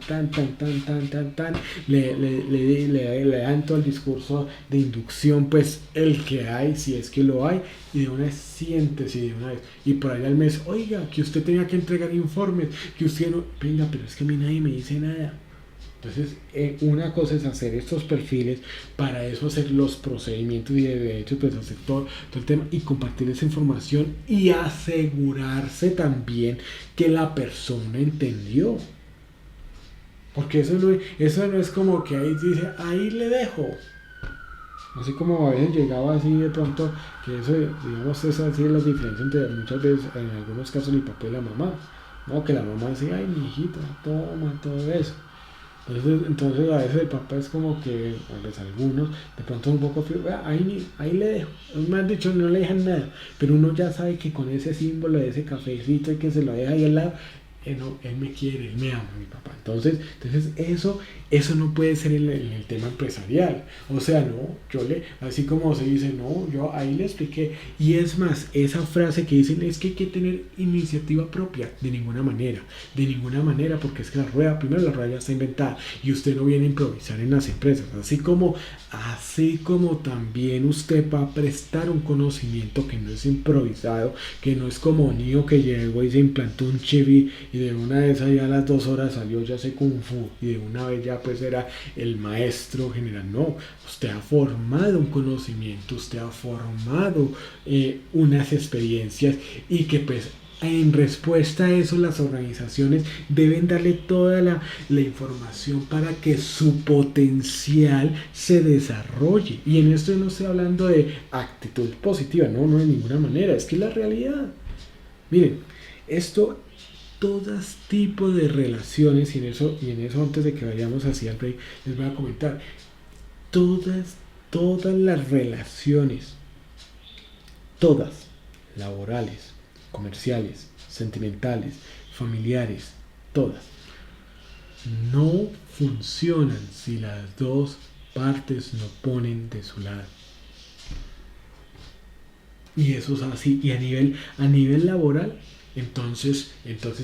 le dan todo el discurso de inducción, pues el que hay, si es que lo hay, y de una vez siéntese, de una vez, y por ahí al mes, oiga, que usted tenga que entregar informes, que usted no, venga, pero es que a mí nadie me dice nada. Entonces, una cosa es hacer estos perfiles, para eso hacer los procedimientos y de hecho pues hacer todo el tema y compartir esa información y asegurarse también que la persona entendió. Porque eso no es como que ahí dice, ahí le dejo. Así como a veces llegaba así de pronto, que eso, digamos, es así la diferencia entre muchas veces, en algunos casos, el papá y la mamá. No, que la mamá decía, ay, mi hijito, toma, todo eso. Entonces a veces el papá es como que, a veces algunos, de pronto un poco frío, ahí le dejo. Me han dicho, no le dejan nada, pero uno ya sabe que con ese símbolo de ese cafecito y que se lo deja ahí al lado, no, él me quiere, él me ama, mi papá. Entonces eso no puede ser en el tema empresarial. O sea, no, así como se dice, no, yo ahí le expliqué. Y es más, esa frase que dicen es que hay que tener iniciativa propia, de ninguna manera, porque es que primero la rueda ya está inventada y usted no viene a improvisar en las empresas. Así como también usted va a prestar un conocimiento que no es improvisado, que no es como un niño que llegó y se implantó un chip y de una vez ahí a las 2 horas salió ya sé Kung Fu y de una vez ya pues era el maestro general. No, usted ha formado un conocimiento, usted ha formado unas experiencias y que pues en respuesta a eso las organizaciones deben darle toda la información para que su potencial se desarrolle. Y en esto no estoy hablando de actitud positiva, no de ninguna manera, es que es la realidad. Miren, esto, todos tipos de relaciones, y en eso antes de que vayamos hacia el break, les voy a comentar, todas las relaciones, todas, laborales, comerciales, sentimentales, familiares, todas, no funcionan si las dos partes no ponen de su lado. Y eso es así. Y a nivel laboral, entonces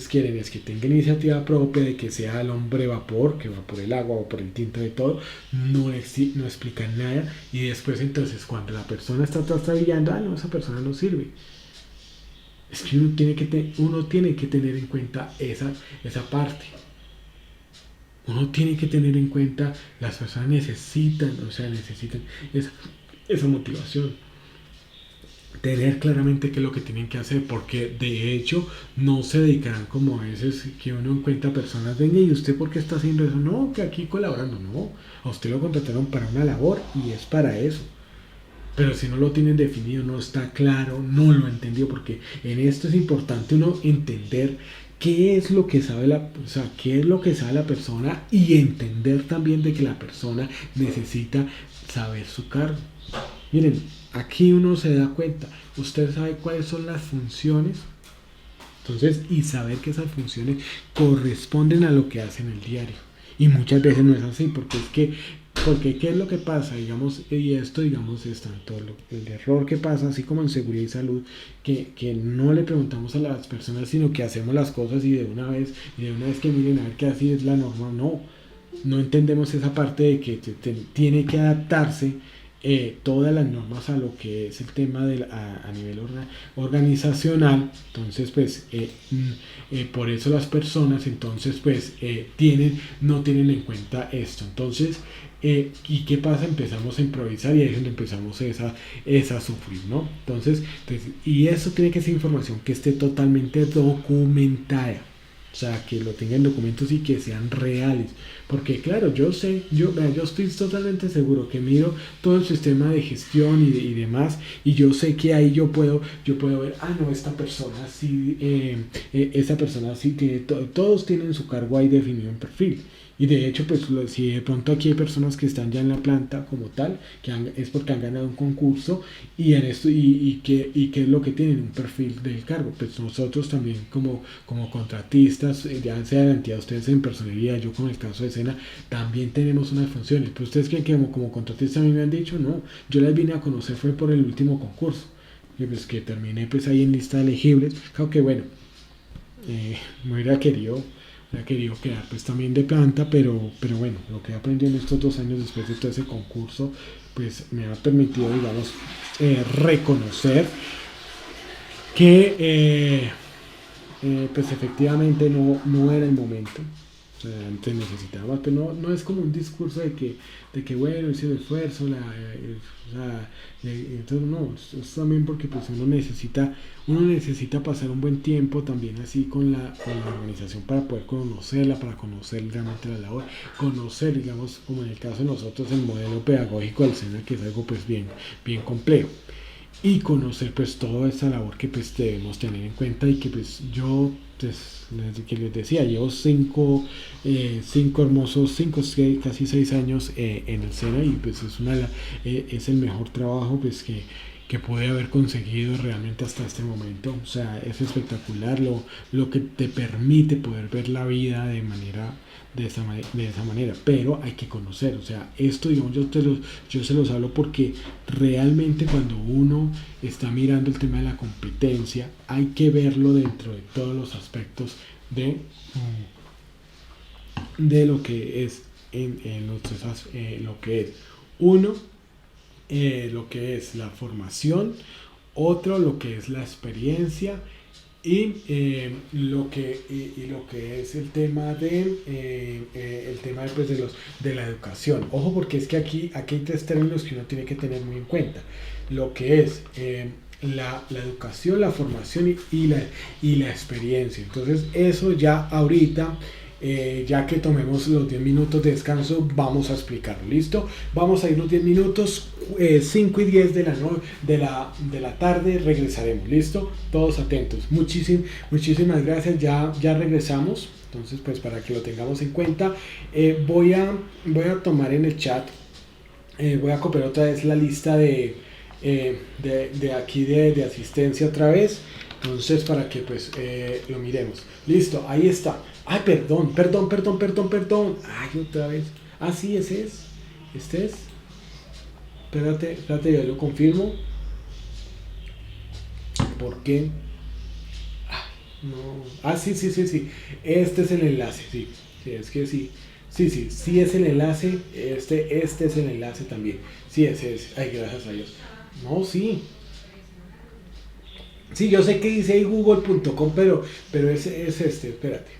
quieren es que tenga iniciativa propia, de que sea el hombre vapor, que va por el agua o por el tinto de todo, no explican nada. Y después entonces cuando la persona está trastabillando, no, esa persona no sirve. Es que uno tiene que tener en cuenta esa parte. Uno tiene que tener en cuenta, las personas necesitan esa motivación. Tener claramente qué es lo que tienen que hacer, porque de hecho no se dedicarán como a veces que uno encuentra personas, venga, ¿y usted por qué está haciendo eso? No, que aquí colaborando, no, a usted lo contrataron para una labor y es para eso. Pero si no lo tienen definido, no está claro, no lo entendió, porque en esto es importante uno entender qué es lo que sabe qué es lo que sabe la persona y entender también de que la persona necesita saber su cargo. Miren, aquí uno se da cuenta, usted sabe cuáles son las funciones, entonces, y saber que esas funciones corresponden a lo que hace en el diario. Y muchas veces no es así, porque ¿qué es lo que pasa? Digamos, y esto, digamos, es tanto el error que pasa, así como en seguridad y salud, que no le preguntamos a las personas, sino que hacemos las cosas y de una vez que miren a ver que así es la norma. No entendemos esa parte de que tiene que adaptarse todas las normas a lo que es el tema a nivel organizacional. Entonces pues por eso las personas entonces pues no tienen en cuenta esto. Entonces ¿y qué pasa? Empezamos a improvisar y ahí es donde empezamos a sufrir, ¿no? Y eso tiene que ser información que esté totalmente documentada. O sea, que lo tengan documentos y que sean reales. Porque claro, yo estoy totalmente seguro que miro todo el sistema de gestión y demás, y yo sé que ahí yo puedo ver, no, esta persona sí tiene, todos tienen su cargo ahí definido en perfil. Y de hecho, pues si de pronto aquí hay personas que están ya en la planta como tal, es porque han ganado un concurso y en esto qué es lo que tienen, un perfil del cargo. Pues nosotros también como contratistas, ya sea de entidad, ustedes en personería, yo con el caso de Sena, también tenemos unas funciones. Pero ustedes creen que como contratistas a mí me han dicho, no, yo las vine a conocer fue por el último concurso. Y pues que terminé pues ahí en lista de elegibles. Claro que bueno, me hubiera querido quedar pues también de planta, pero bueno, lo que he aprendido en estos 2 años después de todo ese concurso, pues me ha permitido, digamos, reconocer que pues efectivamente no era el momento. O sea, antes necesitaba más, pero no es como un discurso de que bueno, hice el esfuerzo, o sea, entonces no, es también porque pues uno necesita pasar un buen tiempo también así con la organización para poder conocerla, para conocer realmente la labor, conocer, digamos, como en el caso de nosotros, el modelo pedagógico del SENA, que es algo pues bien complejo y conocer pues toda esa labor que pues debemos tener en cuenta y que pues yo pues desde que les decía llevo cinco hermosos 5 casi 6 años en el SENA y pues es el mejor trabajo pues que pude haber conseguido realmente hasta este momento. O sea, es espectacular lo que te permite poder ver la vida de esa manera, pero hay que conocer, o sea, esto digamos yo se los hablo porque realmente cuando uno está mirando el tema de la competencia hay que verlo dentro de todos los aspectos de lo que es lo que es uno, lo que es la formación, otro lo que es la experiencia y lo que es el tema pues, de la educación. Ojo porque es que aquí hay tres términos que uno tiene que tener muy en cuenta. Lo que es la educación, la formación y la experiencia. Entonces eso ya ahorita ya que tomemos los 10 minutos de descanso, vamos a explicarlo. ¿Listo? Vamos a ir los 10 minutos, 5 y 10 de la tarde, regresaremos. ¿Listo? Todos atentos. Muchísimas gracias. Ya regresamos. Entonces, pues para que lo tengamos en cuenta, voy a tomar en el chat, voy a copiar otra vez la lista de aquí de asistencia otra vez. Entonces, para que pues lo miremos. Listo, ahí está. Ay, perdón. Ay, otra vez. Ah, sí, ese es. Este es. Espérate, ya lo confirmo. ¿Por qué? No. Ah, sí. Este es el enlace, sí. Sí, es que sí. Sí es el enlace. Este es el enlace también. Sí, ese es. Ay, gracias a Dios. No, sí. Sí, yo sé que dice ahí google.com, pero ese es este. Espérate.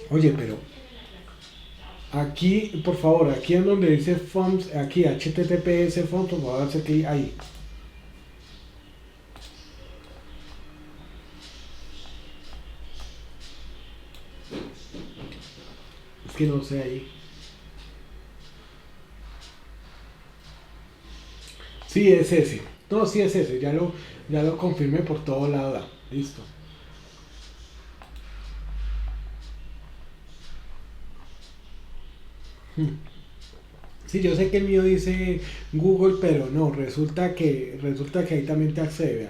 Oye, pero aquí, por favor, aquí en donde dice fonts, aquí HTTPS font, por favor, hace clic ahí. Es que no sé ahí. Sí, es ese. No, sí es ese. Ya lo confirmé por todo lado. Listo. Sí, yo sé que el mío dice Google, pero no, resulta que ahí también te accede.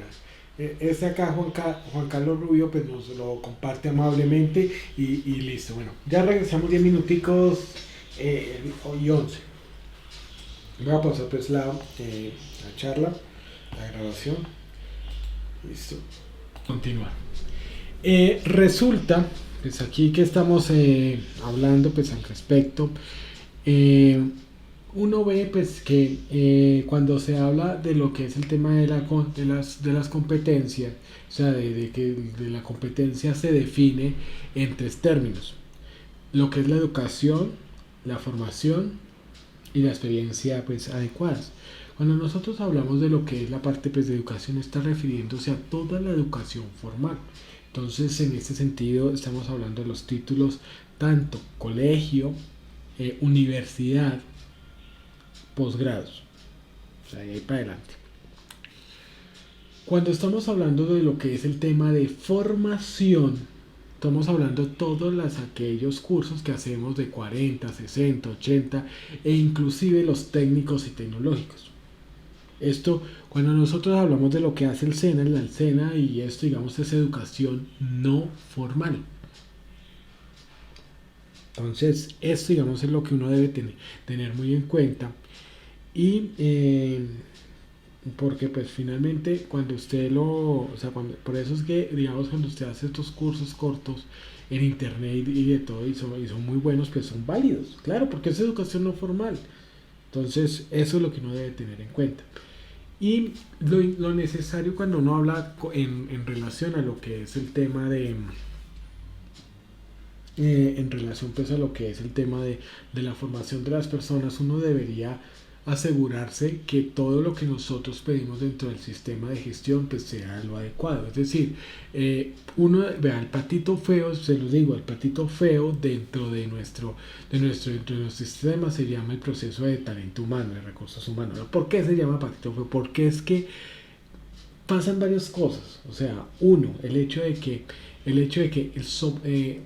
Este acá, Juan Carlos Rubio, pues nos lo comparte amablemente y listo. Bueno, ya regresamos 10 minuticos y 11. Voy a pasar pues la charla, la grabación. Listo. Continuar. Resulta, pues aquí que estamos hablando pues al respecto, eh, uno ve pues que cuando se habla de lo que es el tema de las competencias, o sea, de que de la competencia se define en tres términos, lo que es la educación, la formación y la experiencia pues adecuadas. Cuando nosotros hablamos de lo que es la parte pues, de educación, está refiriéndose a toda la educación formal. Entonces, en este sentido, estamos hablando de los títulos tanto colegio, universidad, posgrados. O sea, de ahí para adelante. Cuando estamos hablando de lo que es el tema de formación, estamos hablando de todos aquellos cursos que hacemos de 40, 60, 80 e inclusive los técnicos y tecnológicos. Esto, cuando nosotros hablamos de lo que hace el SENA y esto, digamos, es educación no formal. Entonces, esto, digamos, es lo que uno debe tener muy en cuenta. Y porque, pues, finalmente, cuando usted o sea, por eso es que, digamos, cuando usted hace estos cursos cortos en internet y de todo, y son muy buenos, pues son válidos. Claro, porque es educación no formal. Entonces, eso es lo que uno debe tener en cuenta. Y lo necesario cuando uno habla en relación a lo que es el tema en relación pues a lo que es el tema de la formación de las personas, uno debería asegurarse que todo lo que nosotros pedimos dentro del sistema de gestión pues sea lo adecuado. Es decir, uno vea el patito feo, se los digo, el patito feo dentro de nuestro sistema se llama el proceso de talento humano, de recursos humanos. ¿Por qué se llama patito feo? Porque es que pasan varias cosas. O sea, uno, el hecho de que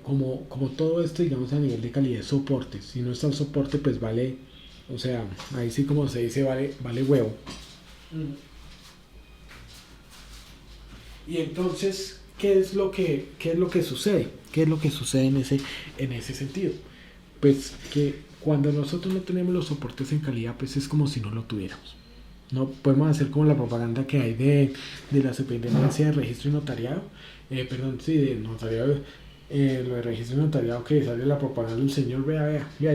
como todo esto, digamos, a nivel de calidad de soporte, si no está el soporte, pues vale, o sea, ahí sí como se dice, vale huevo. Y entonces, ¿qué es lo que sucede? ¿Qué es lo que sucede en ese sentido? Pues que cuando nosotros no tenemos los soportes en calidad, pues es como si no lo tuviéramos. No podemos hacer como la propaganda que hay de la superintendencia de registro y notariado, perdón, sí, de notariado, lo de registro y notariado, que sale la propaganda del señor, vea, ya,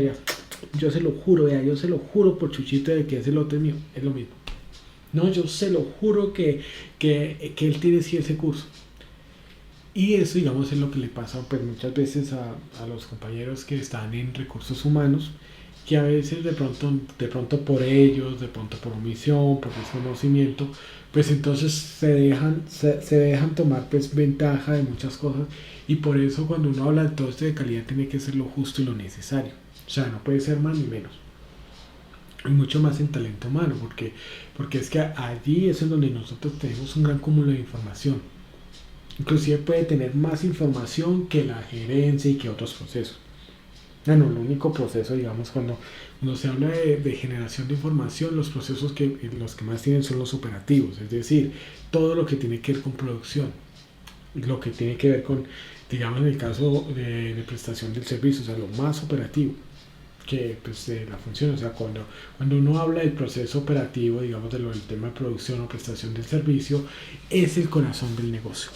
yo se lo juro, vea, yo se lo juro por Chuchito de que ese lote es mío, es lo mismo. No, yo se lo juro que él tiene sí ese curso. Y eso, digamos, es lo que le pasa pues, muchas veces a los compañeros que están en recursos humanos, que a veces de pronto por ellos, de pronto por omisión, por desconocimiento, pues entonces se dejan tomar pues ventaja de muchas cosas, y por eso cuando uno habla de todo esto de calidad tiene que ser lo justo y lo necesario. O sea, no puede ser más ni menos. Y mucho más en talento humano, porque es que allí es en donde nosotros tenemos un gran cúmulo de información. Inclusive puede tener más información que la gerencia y que otros procesos. Bueno, el único proceso, digamos, cuando se habla de generación de información, los que más tienen son los operativos, es decir, todo lo que tiene que ver con producción, lo que tiene que ver con, digamos, en el caso de prestación del servicio, o sea, lo más operativo que pues, de la función. O sea, cuando uno habla del proceso operativo, digamos, del tema de producción o prestación del servicio, es el corazón del negocio.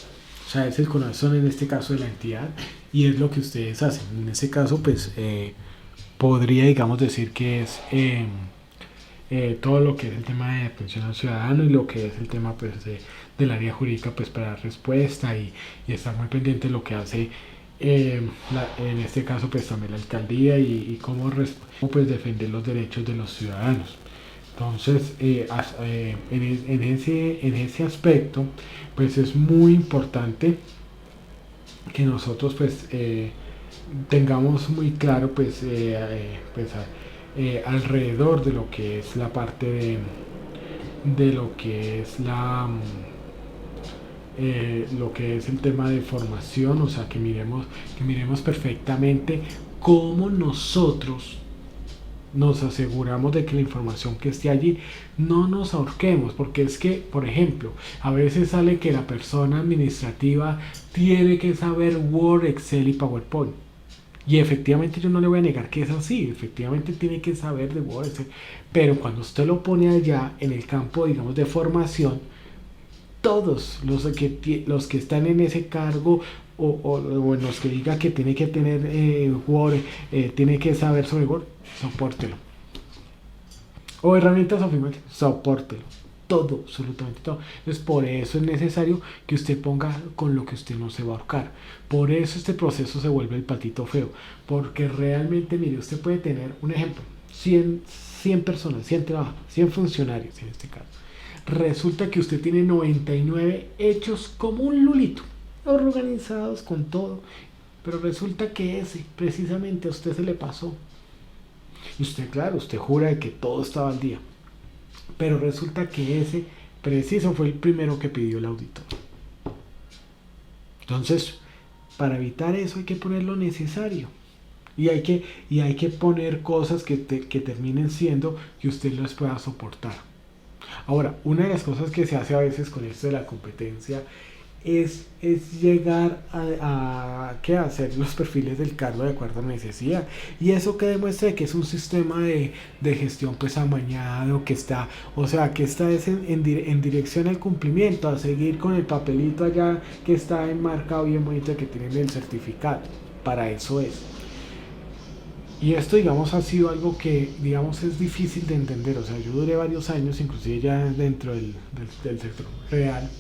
O sea, es el corazón en este caso de la entidad, y es lo que ustedes hacen. En ese caso, pues podría, digamos, decir que es todo lo que es el tema de atención al ciudadano, y lo que es el tema pues, del área jurídica pues, para dar respuesta, y estar muy pendiente de lo que hace en este caso pues también la alcaldía, y cómo pues, defender los derechos de los ciudadanos. Entonces, en ese aspecto, pues es muy importante que nosotros pues tengamos muy claro alrededor de lo que es la parte de lo que es lo que es el tema de formación. O sea, que miremos perfectamente cómo nosotros nos aseguramos de que la información que esté allí no nos ahorquemos, porque es que, por ejemplo, a veces sale que la persona administrativa tiene que saber Word, Excel y PowerPoint. Y efectivamente yo no le voy a negar que es así, efectivamente tiene que saber de Word, Excel, pero cuando usted lo pone allá en el campo, digamos, de formación, todos los que están en ese cargo, o en los que diga que tiene que tener Word, tiene que saber sobre Word, sopórtelo. O herramientas ofimáticas, sopórtelo. Todo, absolutamente todo. Entonces, por eso es necesario que usted ponga con lo que usted no se va a ahorcar. Por eso este proceso se vuelve el patito feo. Porque realmente, mire, usted puede tener, un ejemplo, 100 personas, 100 trabajadores, 100 funcionarios en este caso. Resulta que usted tiene 99 hechos como un lulito, organizados con todo, pero resulta que ese precisamente a usted se le pasó, y usted, claro, usted jura de que todo estaba al día, pero resulta que ese preciso fue el primero que pidió el auditor. Entonces, para evitar eso hay que poner lo necesario, y hay que poner cosas que terminen siendo que usted las pueda soportar. Ahora, una de las cosas que se hace a veces con esto de la competencia es llegar a hacer los perfiles del cargo de acuerdo a necesidad, y eso que demuestra que es un sistema de gestión pues amañado, que está, o sea, que está en dirección al cumplimiento, a seguir con el papelito allá que está enmarcado bien bonito, que tienen el certificado. Para eso es. Y esto, digamos, ha sido algo que, digamos, es difícil de entender. O sea, yo duré varios años, inclusive ya dentro del sector real,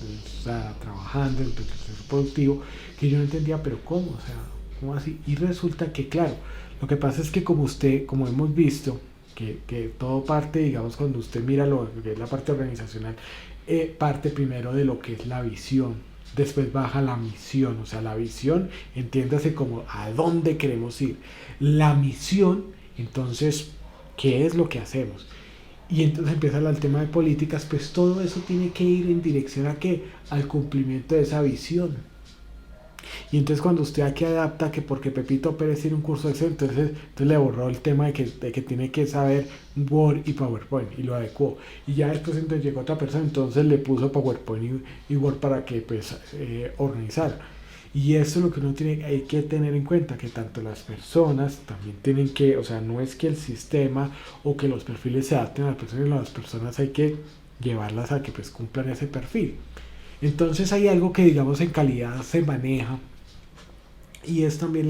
o sea, trabajando dentro del sector productivo, que yo no entendía, pero ¿cómo? O sea, ¿cómo así? Y resulta que, claro, lo que pasa es que como hemos visto, que todo parte, digamos, cuando usted mira lo que es la parte organizacional, parte primero de lo que es la visión, después baja la misión, o sea, la visión, entiéndase como a dónde queremos ir. La misión, entonces, ¿qué es lo que hacemos? Y entonces empieza el tema de políticas, pues todo eso tiene que ir en dirección a qué, al cumplimiento de esa visión. Y entonces cuando usted aquí adapta que porque Pepito Pérez tiene un curso de Excel, entonces le borró el tema de que tiene que saber Word y PowerPoint y lo adecuó. Y ya después entonces llegó otra persona, entonces le puso PowerPoint y Word para que pues organizara. Y eso es lo que hay que tener en cuenta, que tanto las personas también tienen que, o sea, no es que el sistema o que los perfiles se adapten a las personas hay que llevarlas a que pues cumplan ese perfil. Entonces hay algo que digamos en calidad se maneja y es también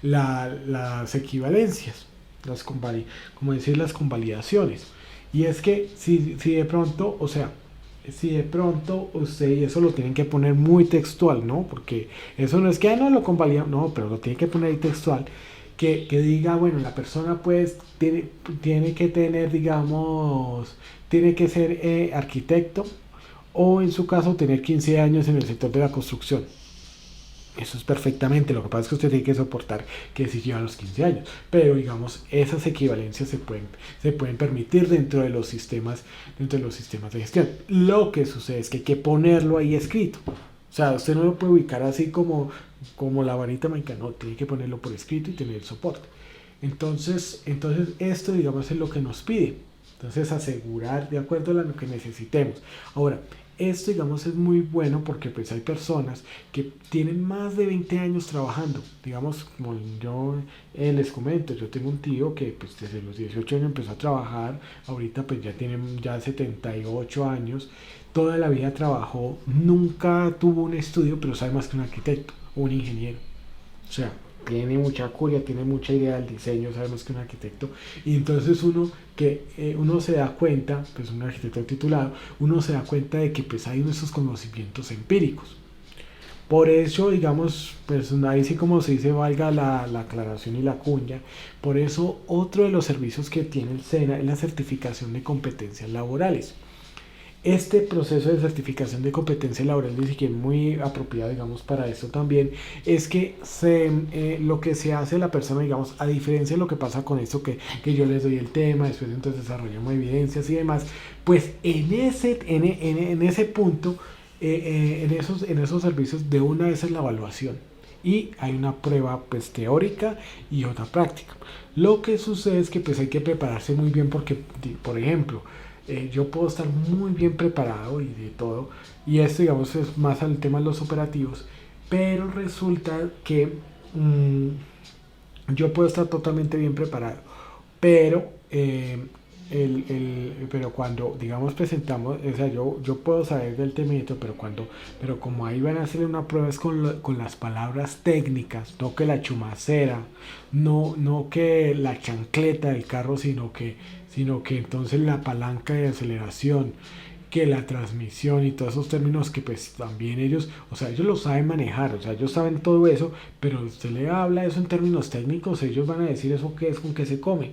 las equivalencias, como decir las convalidaciones. Y es que si de pronto, o sea, si de pronto usted, y eso lo tienen que poner muy textual, ¿no? Porque eso no es que no lo convalida, no, pero lo tiene que poner ahí textual, que diga, bueno, la persona pues tiene que tener, digamos, tiene que ser arquitecto o en su caso tener 15 años en el sector de la construcción. Eso es perfectamente, lo que pasa es que usted tiene que soportar que si lleva los 15 años, pero digamos, esas equivalencias se pueden permitir dentro de los sistemas de gestión. Lo que sucede es que hay que ponerlo ahí escrito. O sea, usted no lo puede ubicar así como la varita mágica, no, tiene que ponerlo por escrito y tener el soporte. Entonces esto, digamos, es lo que nos pide. Entonces, asegurar de acuerdo a lo que necesitemos. Ahora, esto, digamos, es muy bueno porque pues hay personas que tienen más de 20 años trabajando. Digamos, como yo les comento, yo tengo un tío que pues desde los 18 años empezó a trabajar, ahorita pues ya tiene ya 78 años, toda la vida trabajó, nunca tuvo un estudio, pero sabe más que un arquitecto o un ingeniero. O sea, tiene mucha curia, tiene mucha idea del diseño, sabemos que un arquitecto, y entonces uno se da cuenta, pues un arquitecto titulado, uno se da cuenta de que pues hay esos conocimientos empíricos. Por eso, digamos, pues ahí sí como se dice, valga la aclaración y la cuña, por eso otro de los servicios que tiene el SENA es la certificación de competencias laborales. Este proceso de certificación de competencia laboral, ni siquiera muy apropiado, digamos, para esto también, es que lo que se hace la persona, digamos, a diferencia de lo que pasa con esto, que yo les doy el tema, después entonces desarrollamos evidencias y demás, pues en ese punto, en esos servicios, de una vez es la evaluación. Y hay una prueba pues teórica y otra práctica. Lo que sucede es que pues hay que prepararse muy bien porque, por ejemplo, yo puedo estar muy bien preparado y de todo, y esto digamos es más al tema de los operativos, pero resulta que yo puedo estar totalmente bien preparado, pero pero cuando digamos presentamos, o sea, yo puedo saber del tema y todo, pero como ahí van a hacer una prueba es con las palabras técnicas, no que la chumacera, no que la chancleta del carro, sino que entonces la palanca de aceleración, que la transmisión y todos esos términos que pues también ellos, o sea, ellos lo saben manejar, o sea, ellos saben todo eso, pero usted le habla eso en términos técnicos, ellos van a decir eso qué es, con qué se come.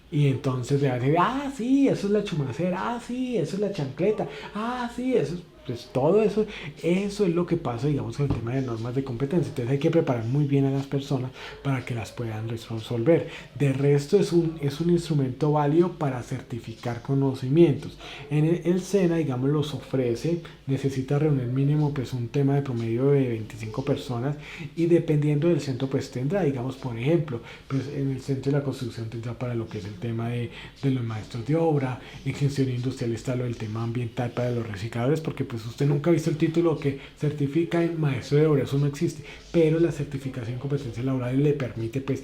Y entonces le va a decir, ah, sí, eso es la chumacera, ah, sí, eso es la chancleta, ah, sí, eso es, pues todo eso es lo que pasa, digamos, con el tema de normas de competencia. Entonces hay que preparar muy bien a las personas para que las puedan resolver. De resto es un instrumento válido para certificar conocimientos. En el SENA, digamos, los ofrece, necesita reunir mínimo pues un tema de promedio de 25 personas y dependiendo del centro pues tendrá, digamos, por ejemplo, pues en el centro de la construcción tendrá para lo que es el tema de los maestros de obra, en gestión industrial está lo del tema ambiental para los recicladores, porque pues usted nunca ha visto el título que certifica en maestro de obra, eso no existe, pero la certificación en competencias laborales le permite pues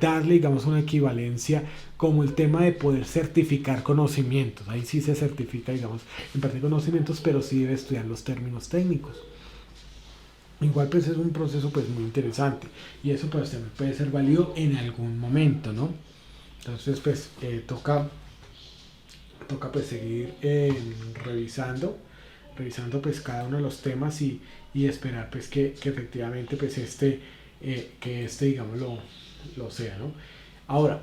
darle, digamos, una equivalencia como el tema de poder certificar conocimientos. Ahí sí se certifica, digamos, en parte conocimientos, pero sí debe estudiar los términos técnicos. Igual pues es un proceso pues muy interesante y eso pues también puede ser válido en algún momento, ¿no? Entonces pues toca pues seguir revisando pues cada uno de los temas y esperar pues que efectivamente pues digamos, lo sea, ¿no? Ahora,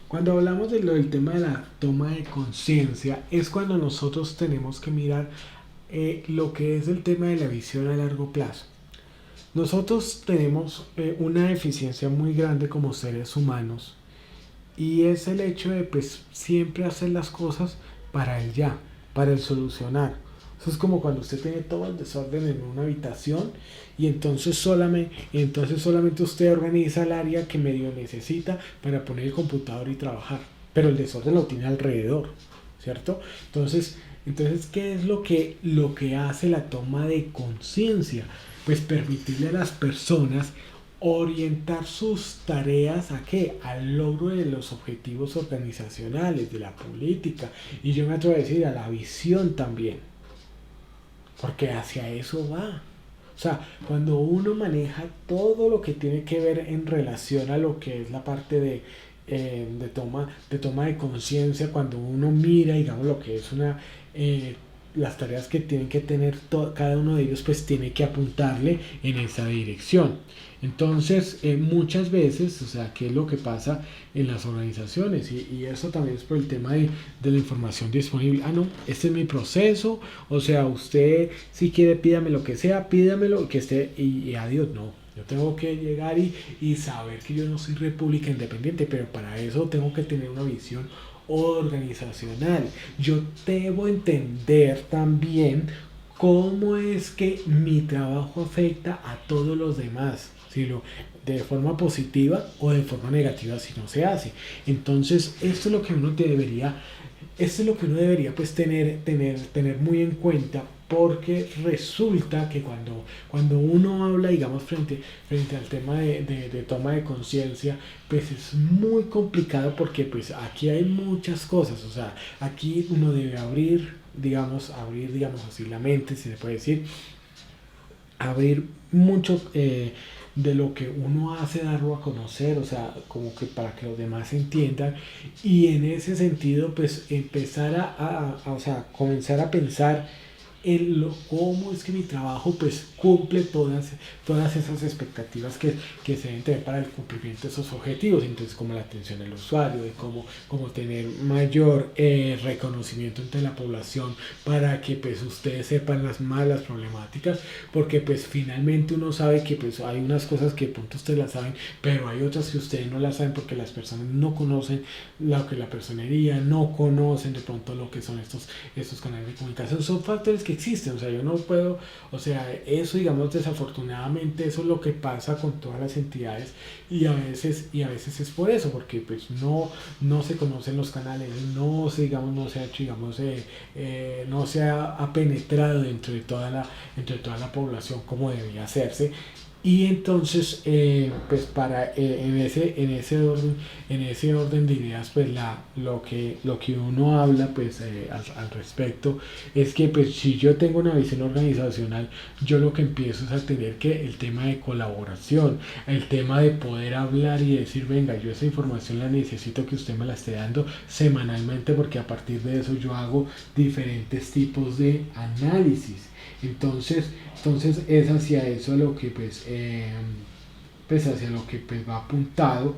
cuando hablamos del tema de la toma de conciencia, es cuando nosotros tenemos que mirar lo que es el tema de la visión a largo plazo. Nosotros tenemos una deficiencia muy grande como seres humanos, y es el hecho de pues siempre hacer las cosas para el ya, para el solucionar. Eso es como cuando usted tiene todo el desorden en una habitación y entonces solamente usted organiza el área que medio necesita para poner el computador y trabajar, pero el desorden lo tiene alrededor, ¿cierto? Entonces, ¿qué es lo que hace la toma de conciencia? Pues permitirle a las personas orientar sus tareas ¿a qué? Al logro de los objetivos organizacionales, de la política, y yo me atrevo a decir a la visión también, porque hacia eso va. O sea, cuando uno maneja todo lo que tiene que ver en relación a lo que es la parte de toma de conciencia, cuando uno mira, digamos, lo que es las tareas que tienen que tener cada uno de ellos, pues tiene que apuntarle en esa dirección. Entonces, muchas veces, o sea, ¿qué es lo que pasa en las organizaciones? Y eso también es por el tema de la información disponible. Ah, no, este es mi proceso, o sea, usted si quiere pídame lo que sea, pídamelo, que esté, y adiós, no. Yo tengo que llegar y saber que yo no soy república independiente, pero para eso tengo que tener una visión organizacional. Yo debo entender también cómo es que mi trabajo afecta a todos los demás, de forma positiva o de forma negativa si no se hace. Entonces, esto es lo que uno debería pues tener muy en cuenta, porque resulta que cuando uno habla, digamos, frente al tema de toma de conciencia, pues es muy complicado, porque pues aquí hay muchas cosas. O sea, aquí uno debe abrir, digamos así, la mente, si se puede decir, abrir mucho de lo que uno hace, darlo a conocer, o sea, como que para que los demás entiendan, y en ese sentido, pues empezar o sea, comenzar a pensar cómo es que mi trabajo pues cumple todas esas expectativas que se deben tener para el cumplimiento de esos objetivos. Entonces, como la atención al usuario, de cómo tener mayor reconocimiento entre la población, para que pues ustedes sepan las malas problemáticas, porque pues finalmente uno sabe que pues hay unas cosas que de pronto ustedes las saben, pero hay otras que ustedes no las saben, porque las personas no conocen lo que la personería, no conocen de pronto lo que son estos canales de comunicación. Son factores que existen, o sea, yo no puedo, o sea, eso, digamos, desafortunadamente eso es lo que pasa con todas las entidades, y a veces es por eso, porque pues no se conocen los canales, no se ha hecho, digamos, no se ha penetrado dentro de toda la población como debía hacerse. Y entonces, pues en ese orden de ideas, pues lo que uno habla pues al respecto, es que pues si yo tengo una visión organizacional, yo lo que empiezo es a tener que el tema de colaboración, el tema de poder hablar y decir, venga, yo esa información la necesito que usted me la esté dando semanalmente, porque a partir de eso yo hago diferentes tipos de análisis. Entonces es hacia eso a lo que pues hacia lo que pues va apuntado.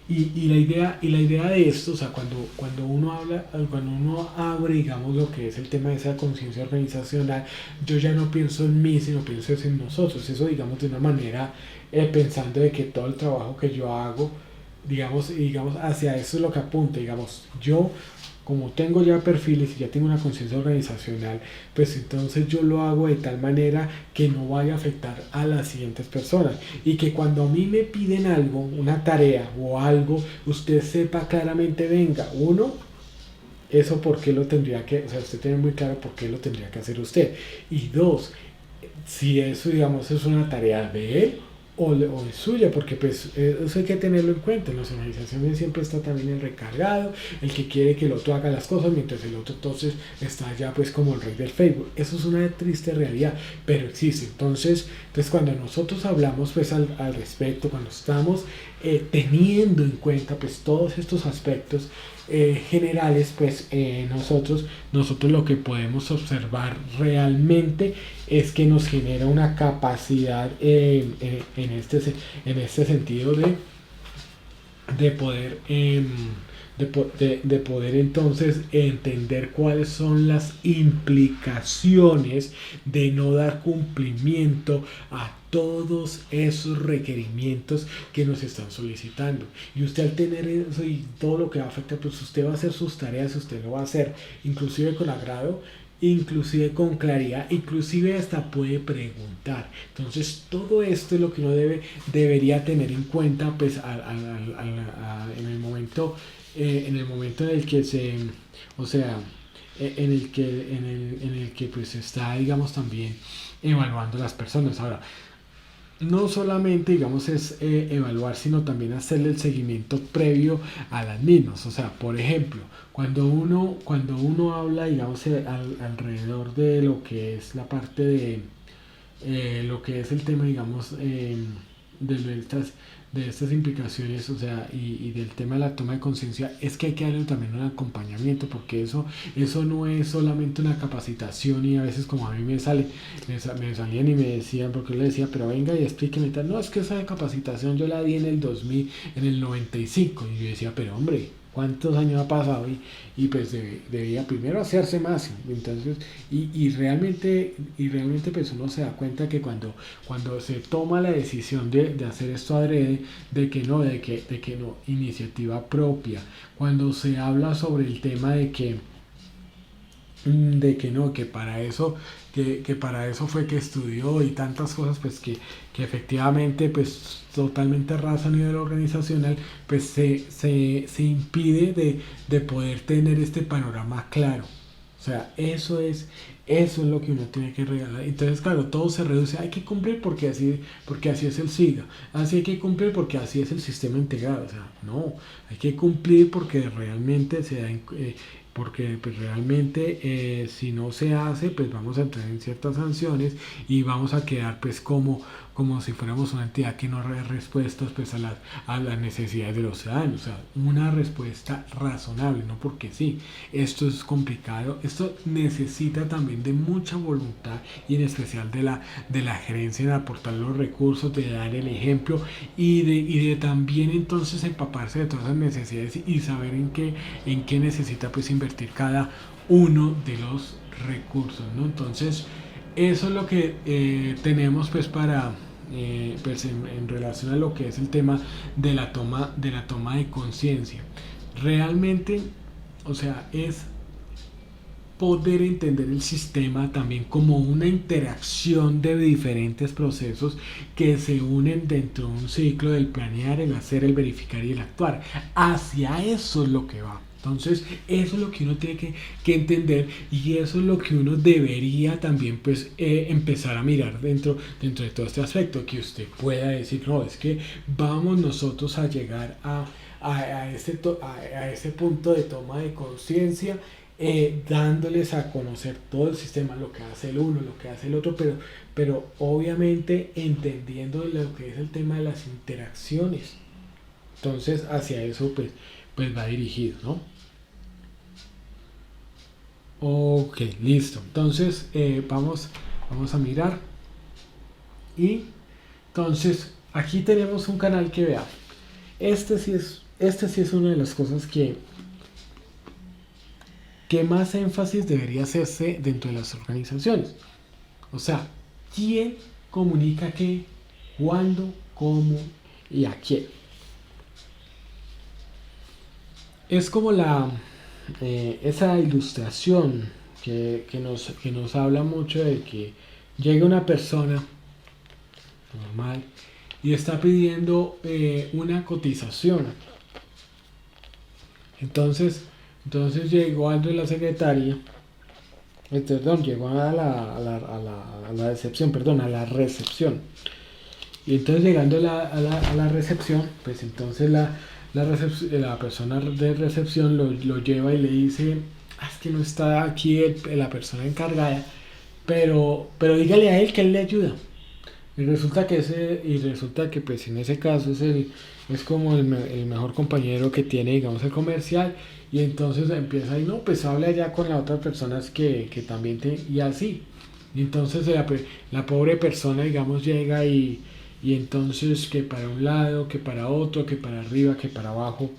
Y la idea de esto, o sea, cuando uno habla, cuando uno abre, digamos, lo que es el tema de esa conciencia organizacional, yo ya no pienso en mí, sino pienso en nosotros. Eso, digamos, de una manera, pensando de que todo el trabajo que yo hago, digamos, hacia eso es lo que apunta. Digamos, yo, como tengo ya perfiles y ya tengo una conciencia organizacional, pues entonces yo lo hago de tal manera que no vaya a afectar a las siguientes personas, y que cuando a mí me piden algo, una tarea o algo, usted sepa claramente, venga, uno, eso por qué lo tendría que, o sea, usted tiene muy claro por qué lo tendría que hacer usted, y dos, si eso, digamos, es una tarea de él o es suya, porque pues eso hay que tenerlo en cuenta. En las organizaciones siempre está también el recargado, el que quiere que el otro haga las cosas, mientras el otro entonces está ya pues como el rey del Facebook. Eso es una triste realidad, pero existe. Entonces cuando nosotros hablamos pues al respecto, cuando estamos teniendo en cuenta pues todos estos aspectos, generales, pues nosotros lo que podemos observar realmente es que nos genera una capacidad en este sentido de poder de poder entonces entender cuáles son las implicaciones de no dar cumplimiento a todos esos requerimientos que nos están solicitando. Y usted al tener eso y todo lo que afecta, pues usted va a hacer sus tareas, usted lo va a hacer inclusive con agrado, inclusive con claridad, inclusive hasta puede preguntar. Entonces todo esto es lo que uno debería tener en cuenta pues en el momento en el que o sea, en el que pues está, digamos, también evaluando las personas. Ahora, no solamente, digamos, es evaluar, sino también hacerle el seguimiento previo a las mismas. O sea, por ejemplo, cuando uno habla, digamos, alrededor de lo que es la parte de lo que es el tema, digamos, de estas implicaciones, o sea, y del tema de la toma de conciencia, es que hay que darle también un acompañamiento, porque eso no es solamente una capacitación y a veces como a mí me salían y me decían, porque yo le decía, pero venga y explíqueme tal, no, es que esa capacitación yo la di en el 2000, en el 95, y yo decía, pero hombre, cuántos años ha pasado y pues debía primero hacerse más entonces y realmente pues uno se da cuenta que cuando se toma la decisión de hacer esto adrede de que no iniciativa propia cuando se habla sobre el tema de que no, que para eso fue que estudió y tantas cosas, pues que efectivamente, pues totalmente raso a nivel organizacional, pues se impide de poder tener este panorama claro. O sea, eso es lo que uno tiene que regalar. Entonces, claro, todo se reduce. Hay que cumplir porque así es el SIGA. Así hay que cumplir porque así es el sistema integrado. O sea, no, hay que cumplir porque realmente se da, porque pues realmente si no se hace, pues vamos a entrar en ciertas sanciones y vamos a quedar pues como si fuéramos una entidad que no da respuestas pues a las necesidades de los ciudadanos. O sea, una respuesta razonable, no porque sí. Esto es complicado, esto necesita también de mucha voluntad y en especial de la gerencia en aportar los recursos, de dar el ejemplo y de también entonces empaparse de todas las necesidades y saber en qué necesita pues invertir cada uno de los recursos, ¿no? Entonces, eso es lo que tenemos pues para pues en relación a lo que es el tema de la toma de conciencia. Realmente, o sea, es poder entender el sistema también como una interacción de diferentes procesos que se unen dentro de un ciclo del planear, el hacer, el verificar y el actuar. Hacia eso es lo que va. Entonces, eso es lo que uno tiene que entender y eso es lo que uno debería también pues empezar a mirar dentro de todo este aspecto, que usted pueda decir, no, es que vamos nosotros a llegar a ese punto de toma de conciencia dándoles a conocer todo el sistema, lo que hace el uno, lo que hace el otro, pero obviamente entendiendo lo que es el tema de las interacciones. Entonces hacia eso pues va dirigido, ¿no? Ok, listo. Entonces vamos a mirar y entonces aquí tenemos un canal que vea. Este sí es una de las cosas que más énfasis debería hacerse dentro de las organizaciones. O sea, ¿quién comunica qué, cuándo, cómo y a quién? Es como esa ilustración que nos habla mucho de que llega una persona normal y está pidiendo una cotización. Entonces llegó al de la secretaria, perdón, llegó a la recepción, perdón, a la recepción. Y entonces llegando a la recepción, pues entonces la persona de recepción lo lleva y le dice, es que no está aquí la persona encargada, pero dígale a él que él le ayuda. y resulta que pues en ese caso es como el mejor compañero que tiene, digamos, el comercial, y entonces empieza y no, pues habla ya con las otras personas que también y así. Y entonces la pobre persona, digamos, llega y entonces que para un lado, que para otro, que para arriba, que para abajo.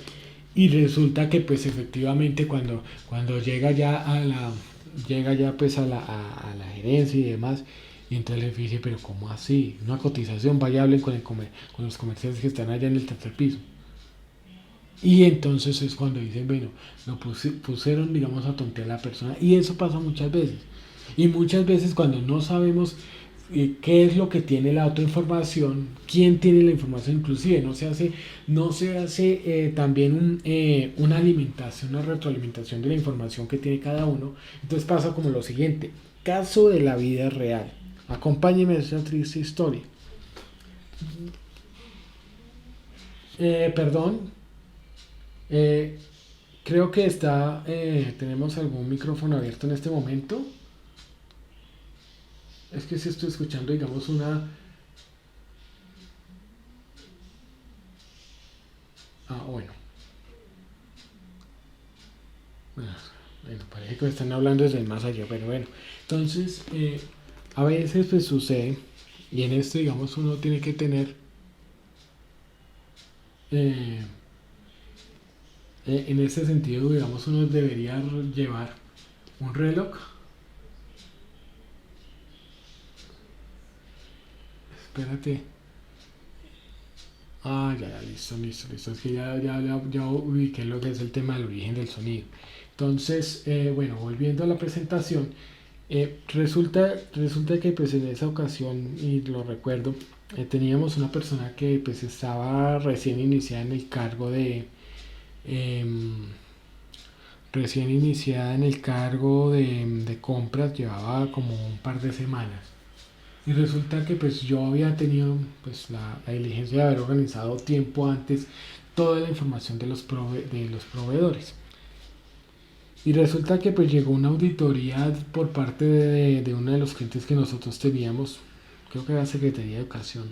Y resulta que pues efectivamente cuando llega ya pues a la gerencia y demás, y entonces le dice, pero ¿cómo así? Una cotización, vaya hablen con los comerciantes que están allá en el tercer piso. Y entonces es cuando dicen, bueno, pusieron, digamos, a tontear a la persona. Y eso pasa muchas veces. Y muchas veces cuando no sabemos qué es lo que tiene la otra información, quién tiene la información, inclusive no se hace también una alimentación, una retroalimentación de la información que tiene cada uno. Entonces pasa como lo siguiente, caso de la vida real. Acompáñeme a esa triste historia. Perdón, eh, creo que tenemos algún micrófono abierto en este momento. Es que si estoy escuchando, digamos, bueno. Bueno, bueno, parece que me están hablando desde el más allá, pero bueno. Entonces, a veces pues sucede, y en esto, digamos, uno tiene que tener, eh, en ese sentido, digamos, uno debería llevar un reloj. Espérate. Ya, listo, listo, listo. Es que ya ubiqué lo que es el tema del origen del sonido. Entonces, bueno, volviendo a la presentación, resulta que pues en esa ocasión, y lo recuerdo, teníamos una persona que pues estaba em, recién iniciada en el cargo de compras, llevaba como un par de semanas. Y resulta que pues yo había tenido pues la diligencia de haber organizado tiempo antes toda la información de los proveedores. Y resulta que pues llegó una auditoría por parte de uno de los clientes que nosotros teníamos, creo que era Secretaría de Educación.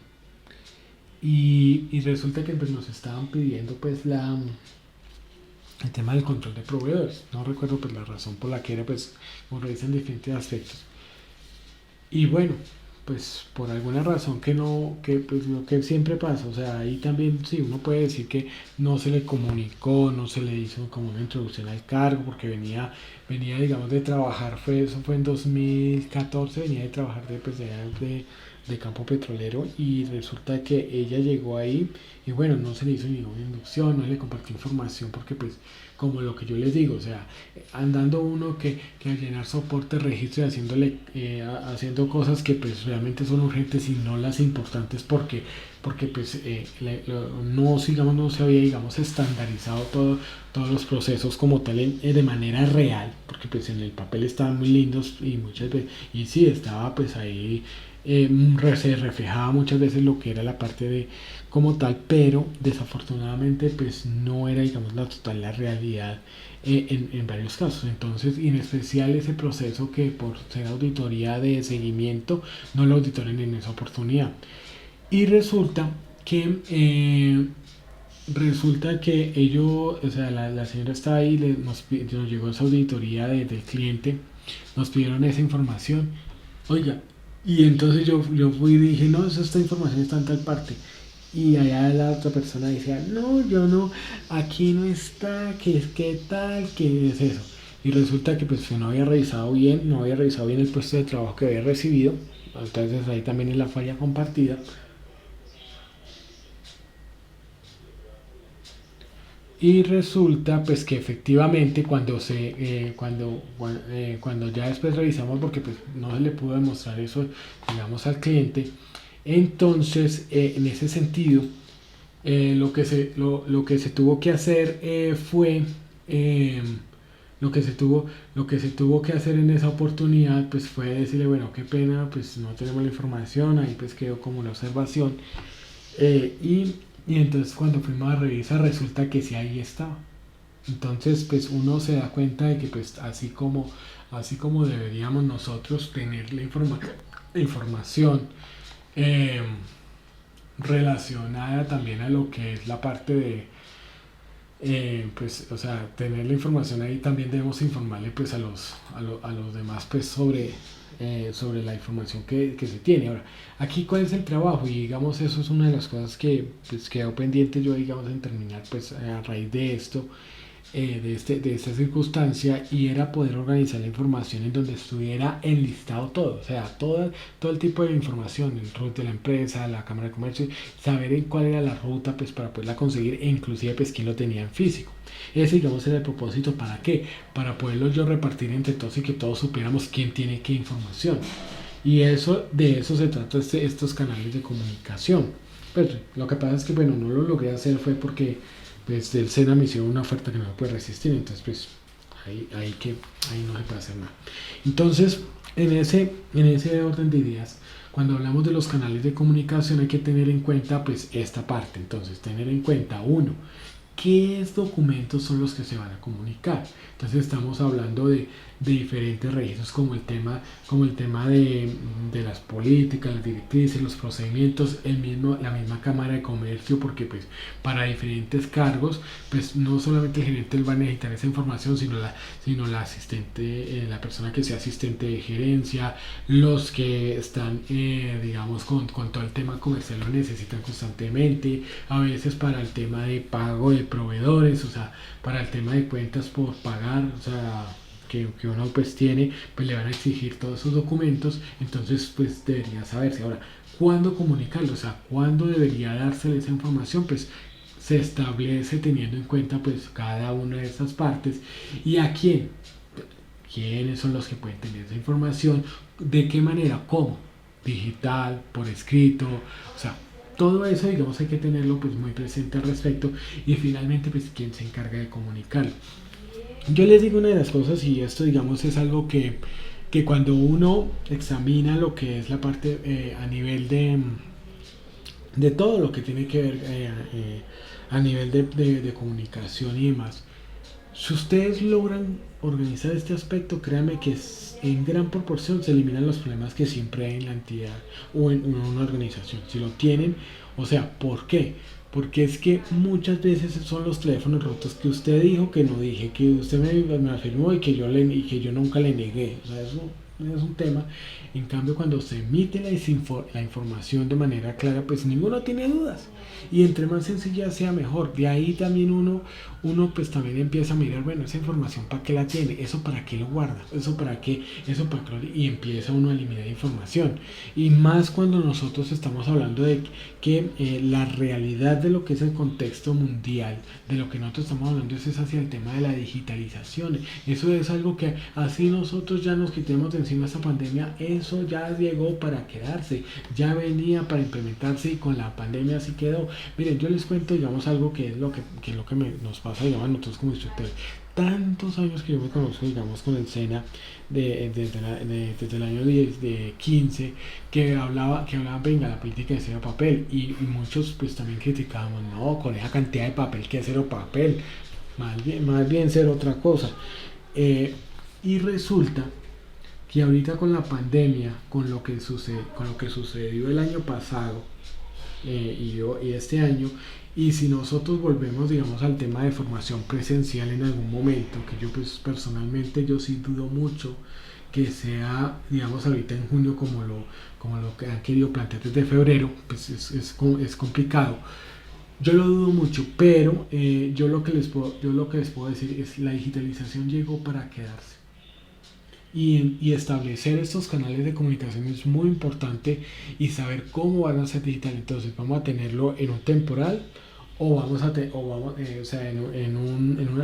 Y resulta que pues nos estaban pidiendo pues el tema del control de proveedores. No recuerdo pues la razón por la que era, pues como revisan diferentes aspectos. Y bueno, pues por alguna razón que no, que pues lo que siempre pasa, o sea, ahí también sí, uno puede decir que no se le comunicó, no se le hizo como una introducción al cargo, porque venía digamos de trabajar, eso fue en 2014, venía de trabajar de campo petrolero, y resulta que ella llegó ahí y bueno, no se le hizo ninguna inducción, no le compartió información, porque pues como lo que yo les digo, o sea, andando uno que al llenar soporte, registro y haciendo cosas que pues realmente son urgentes y no las importantes, porque pues no se había, digamos, estandarizado todos los procesos como tal de manera real, porque pues en el papel estaban muy lindos y muchas veces, y sí, estaba pues ahí, se reflejaba muchas veces lo que era la parte de como tal, pero desafortunadamente pues no era, digamos, la realidad, en varios casos. Entonces, y en especial ese proceso que por ser auditoría de seguimiento no lo auditaron en esa oportunidad. Y resulta que ellos, o sea, la señora está ahí, nos llegó esa auditoría del cliente, nos pidieron esa información. Oiga, y entonces yo fui y dije, no, esta información está en tal parte. Y allá la otra persona decía, no, yo no, aquí no está, qué tal, qué es eso. Y resulta que pues yo no había revisado bien el puesto de trabajo que había recibido. Entonces ahí también es la falla compartida. Y resulta pues que efectivamente cuando ya después revisamos, porque pues no se le pudo demostrar eso, digamos, al cliente, entonces en ese sentido, lo que se tuvo que hacer, fue, eh, lo que se tuvo que hacer en esa oportunidad pues fue decirle, bueno, qué pena, pues no tenemos la información, ahí pues quedó como la observación, y entonces cuando fuimos a revisar resulta que sí, ahí estaba. Entonces pues uno se da cuenta de que pues así como deberíamos nosotros tener la información, eh, relacionada también a lo que es la parte de, pues, o sea, tener la información ahí, también debemos informarle pues a los demás pues sobre la información que se tiene. Ahora, aquí cuál es el trabajo, y digamos eso es una de las cosas que pues quedó pendiente yo digamos en terminar pues a raíz de esto, de esta circunstancia, y era poder organizar la información en donde estuviera enlistado todo, o sea, todo el tipo de información, el root de la empresa, la cámara de comercio, saber en cuál era la ruta pues para poderla conseguir e inclusive pues quién lo tenía en físico. Ese digamos era el propósito, ¿para qué? Para poderlo yo repartir entre todos y que todos supiéramos quién tiene qué información. Y eso, de eso se trata estos canales de comunicación. Pues lo que pasa es que bueno, no lo logré hacer fue porque pues del SENA me hicieron una oferta que no me puede resistir, entonces pues ahí no se puede hacer nada. Entonces, en ese orden de ideas, cuando hablamos de los canales de comunicación hay que tener en cuenta pues esta parte. Entonces, tener en cuenta uno, qué documentos son los que se van a comunicar. Entonces estamos hablando de diferentes registros como el tema de las políticas, las directrices, los procedimientos, la misma Cámara de Comercio, porque pues para diferentes cargos, pues no solamente el gerente va a necesitar esa información, sino la asistente, la persona que sea asistente de gerencia, los que están, digamos, con todo el tema comercial lo necesitan constantemente, a veces para el tema de pago de proveedores, o sea, para el tema de cuentas por pagar, o sea, que uno pues tiene, pues le van a exigir todos esos documentos, entonces pues debería saberse. Ahora, ¿cuándo comunicarlo? O sea, ¿cuándo debería dársele esa información? Pues se establece teniendo en cuenta pues cada una de esas partes y a quién, quiénes son los que pueden tener esa información, de qué manera, cómo, digital, por escrito, o sea, todo eso digamos hay que tenerlo pues muy presente al respecto, y finalmente pues quién se encarga de comunicarlo. Yo les digo una de las cosas, y esto digamos es algo que cuando uno examina lo que es la parte a nivel de todo lo que tiene que ver a nivel de comunicación y demás, si ustedes logran organizar este aspecto, créanme que en gran proporción se eliminan los problemas que siempre hay en la entidad o en una organización. Si lo tienen, o sea, ¿por qué? Porque es que muchas veces son los teléfonos rotos que usted dijo que no dije, que usted me afirmó y y que yo nunca le negué. O sea, eso es un tema. En cambio, cuando se emite la información de manera clara, pues ninguno tiene dudas. Y entre más sencilla sea mejor. De ahí también uno pues también empieza a mirar, bueno, esa información para qué la tiene, eso para qué lo guarda, eso para qué, eso para qué, y empieza uno a eliminar información. Y más cuando nosotros estamos hablando de que la realidad de lo que es el contexto mundial, de lo que nosotros estamos hablando es hacia el tema de la digitalización. Eso es algo que así nosotros ya nos quitemos de encima esta pandemia, eso ya llegó para quedarse, ya venía para implementarse y con la pandemia así quedó. Miren, yo les cuento, digamos, algo que es lo que nos pasa, digamos, nosotros como instructores. Tantos años que yo me conozco, digamos, con el SENA, desde el año 10, de 15, que hablaba, venga, la política de cero papel, y muchos pues también criticábamos, no, con esa cantidad de papel, que es cero papel, más bien ser otra cosa. Y resulta que ahorita con la pandemia, con lo que sucedió el año pasado, y este año, y si nosotros volvemos digamos al tema de formación presencial en algún momento, que yo pues personalmente yo sí dudo mucho que sea digamos ahorita en junio como lo que han querido plantear desde febrero, pues es complicado. Yo lo dudo mucho, pero yo lo que les puedo decir es la digitalización llegó para quedarse. Y establecer estos canales de comunicación es muy importante, y saber cómo van a ser digital. Entonces, vamos a tenerlo en un temporal, o vamos a o vamos, o sea,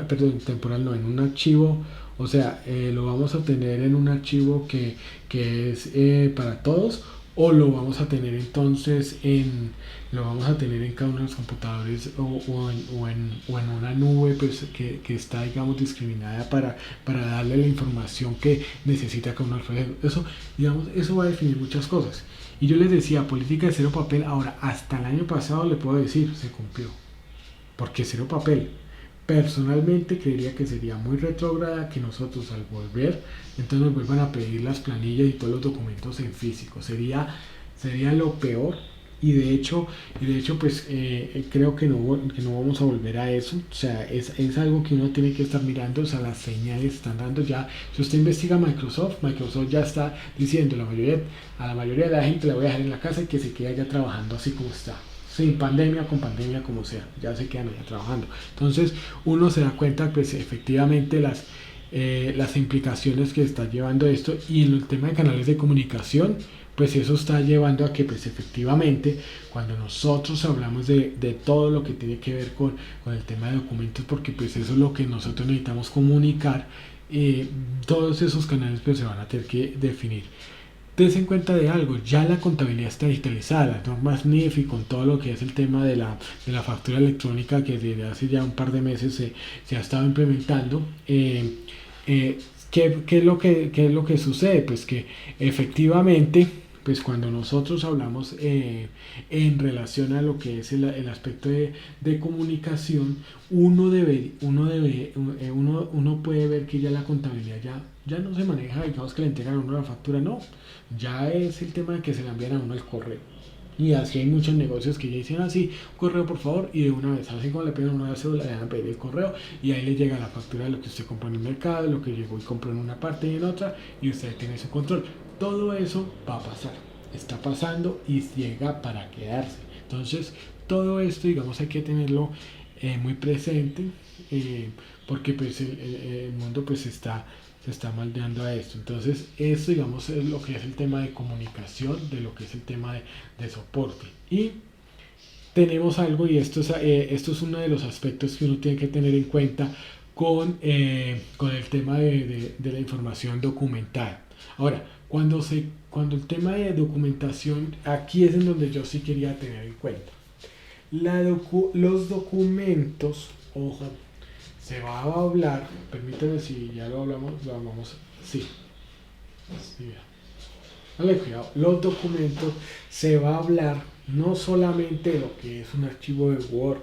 perdón, temporal no, en un archivo, o sea, lo vamos a tener en un archivo que es para todos, o lo vamos a tener entonces lo vamos a tener en cada uno de los computadores, o en una nube pues que está digamos discriminada para darle la información que necesita cada uno de los. Eso digamos, eso va a definir muchas cosas. Y yo les decía, política de cero papel, ahora hasta el año pasado le puedo decir, se cumplió, porque cero papel. Personalmente creería que sería muy retrógrada que nosotros al volver, entonces nos vuelvan a pedir las planillas y todos los documentos en físico. Sería sería lo peor. Y de hecho pues creo que no vamos a volver a eso. O sea, es algo que uno tiene que estar mirando. O sea, las señales están dando ya. Si usted investiga Microsoft ya está diciendo a la mayoría de la gente la voy a dejar en la casa y que se quede allá trabajando así como está. Sin pandemia, con pandemia, como sea, ya se quedan allá trabajando. Entonces uno se da cuenta pues efectivamente las implicaciones que está llevando esto, y en el tema de canales de comunicación pues eso está llevando a que pues efectivamente cuando nosotros hablamos de todo lo que tiene que ver con el tema de documentos, porque pues eso es lo que nosotros necesitamos comunicar, todos esos canales pues se van a tener que definir. Des en cuenta de algo, ya la contabilidad está digitalizada, las normas NIF, y con todo lo que es el tema de la factura electrónica que desde hace ya un par de meses se ha estado implementando. ¿Qué es lo que sucede? Pues que efectivamente, pues cuando nosotros hablamos en relación a lo que es el aspecto de comunicación, uno puede ver que ya la contabilidad ya no se maneja, digamos que le entregan a uno la factura, no, ya es el tema de que se le envían a uno el correo. Y así hay muchos negocios que ya dicen así, correo por favor, y de una vez, así como le piden una cédula, le dejan pedir el correo, y ahí le llega la factura de lo que usted compró en el mercado, lo que llegó y compró en una parte y en otra, y usted tiene ese control. Todo eso va a pasar, está pasando y llega para quedarse. Entonces, todo esto, digamos, hay que tenerlo muy presente, porque pues el mundo pues se está moldeando a esto. Entonces, esto, digamos, es lo que es el tema de comunicación, de lo que es el tema de soporte. Y tenemos algo, y esto es uno de los aspectos que uno tiene que tener en cuenta con el tema de la información documental. Ahora, cuando el tema de documentación, aquí es en donde yo sí quería tener en cuenta. Los documentos, ojo, se va a hablar, permítame si ya lo hablamos, sí, sí, dale cuidado, los documentos se va a hablar no solamente de lo que es un archivo de Word,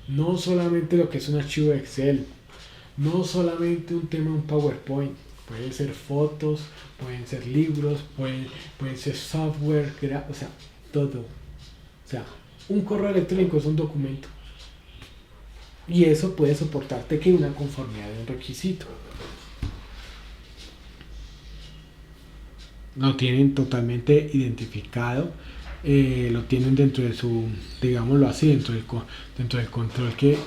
no solamente lo que es un archivo de Excel, no solamente un tema, un PowerPoint, pueden ser fotos, pueden ser libros, pueden ser software, o sea, todo. O sea, un correo electrónico es un documento. Y eso puede soportarte que una conformidad de un requisito. Lo tienen totalmente identificado, lo tienen dentro de su, digámoslo así, dentro del control que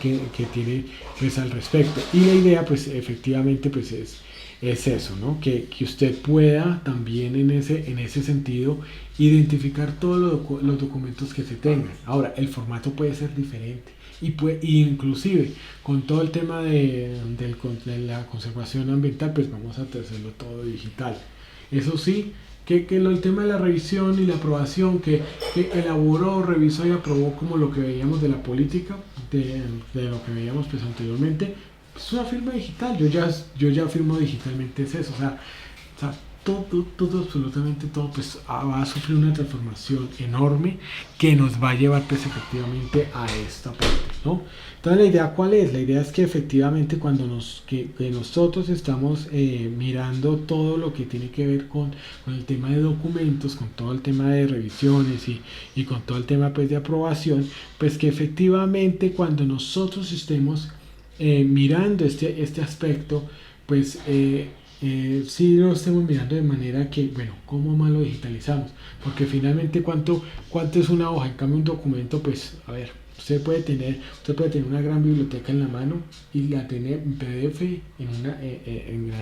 tiene pues al respecto. Y la idea pues efectivamente pues es eso, ¿no? Que usted pueda también en ese sentido identificar todos los documentos que se tengan. Ahora, el formato puede ser diferente. Y inclusive con todo el tema de la conservación ambiental, pues vamos a hacerlo todo digital. Eso sí, el tema de la revisión y la aprobación que elaboró, revisó y aprobó, como lo que veíamos de la política, de lo que veíamos pues anteriormente, es una firma digital. Yo ya firmo digitalmente, es eso. O sea, todo, absolutamente todo, pues va a sufrir una transformación enorme que nos va a llevar pues efectivamente a esta parte, ¿no? Entonces, la idea, ¿cuál es? La idea es que efectivamente cuando que nosotros estamos mirando todo lo que tiene que ver con el tema de documentos, con todo el tema de revisiones y con todo el tema pues de aprobación, pues que efectivamente cuando nosotros estemos mirando este aspecto, pues sí lo estemos mirando de manera que, bueno, ¿cómo más lo digitalizamos? Porque finalmente, ¿cuánto es una hoja? En cambio, un documento, pues, a ver, usted puede tener una gran biblioteca en la mano y la tener en PDF en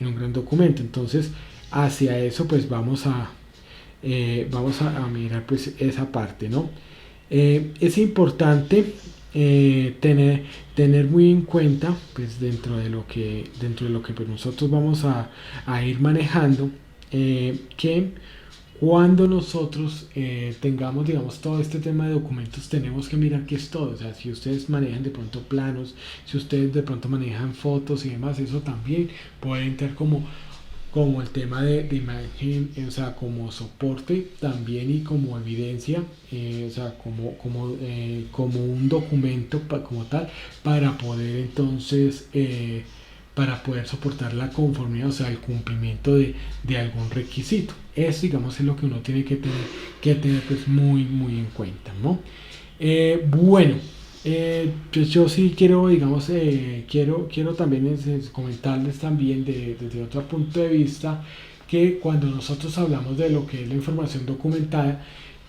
un gran documento. Entonces, hacia eso, pues, vamos a mirar, pues, esa parte, ¿no? Es importante tener muy en cuenta, pues dentro de lo que pues, nosotros vamos a ir manejando, que cuando nosotros tengamos, digamos, todo este tema de documentos, tenemos que mirar qué es todo. O sea, si ustedes manejan de pronto planos, si ustedes de pronto manejan fotos y demás, eso también puede entrar como el tema de imagen, o sea, como soporte también y como evidencia, o sea, como un documento como tal, para poder entonces para poder soportar la conformidad, o sea, el cumplimiento de algún requisito. Eso, digamos, es lo que uno tiene que tener pues muy en cuenta, ¿no? Bueno, pues yo sí quiero, digamos, quiero también comentarles también desde otro punto de vista que cuando nosotros hablamos de lo que es la información documentada,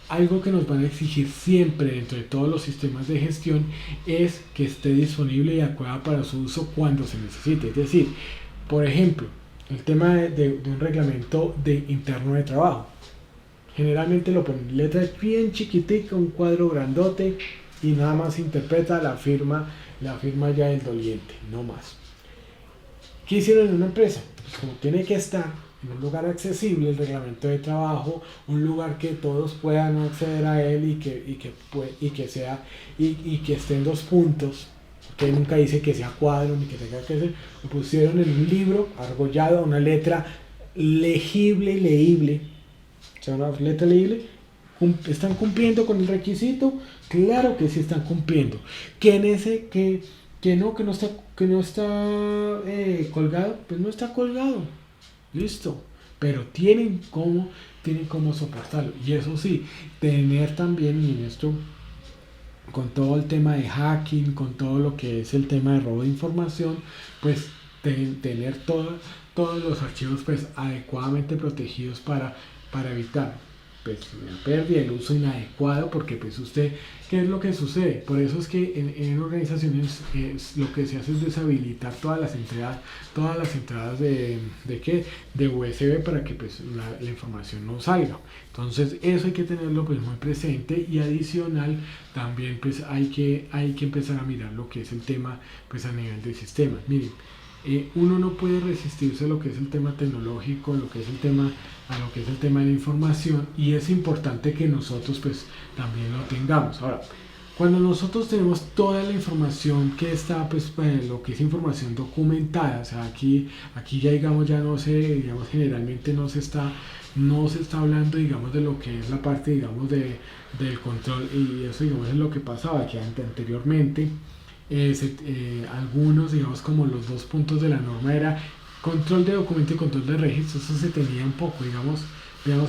algo que nos van a exigir siempre dentro de todos los sistemas de gestión es que esté disponible y adecuada para su uso cuando se necesite. Es decir, por ejemplo, el tema de un reglamento de interno de trabajo. Generalmente lo ponen en letras bien chiquitica, un cuadro grandote y nada más interpreta la firma ya del doliente, no más. ¿Qué hicieron en una empresa? Pues como tiene que estar en un lugar accesible, el reglamento de trabajo, un lugar que todos puedan acceder a él y que esté en dos puntos, que nunca dice que sea cuadro ni que tenga que ser, lo pusieron en un libro argollado, una letra legible y leíble, o sea, una letra leíble. ¿Están cumpliendo con el requisito? Claro que sí están cumpliendo. Que no está colgado, pues no está colgado. Listo. Pero tienen cómo soportarlo. Y eso sí, tener también, y en esto, con todo el tema de hacking, con todo lo que es el tema de robo de información, pues tener todos los archivos pues adecuadamente protegidos para evitar pues la pérdida, el uso inadecuado, porque pues usted, ¿qué es lo que sucede? Por eso es que en organizaciones lo que se hace es deshabilitar todas las entradas de USB para que pues la información no salga. Entonces eso hay que tenerlo pues muy presente, y adicional también pues hay que empezar a mirar lo que es el tema pues a nivel de sistemas. Miren, uno no puede resistirse a lo que es el tema tecnológico, a lo que es el tema de la información, y es importante que nosotros pues también lo tengamos. Ahora, cuando nosotros tenemos toda la información que está, pues lo que es información documentada, o sea, aquí ya digamos, ya no se, digamos, generalmente no se está hablando, digamos, de lo que es la parte, digamos, del control, y eso, digamos, es lo que pasaba, que anteriormente algunos, digamos, como los dos puntos de la norma era control de documento y control de registro. Eso se tenía un poco, digamos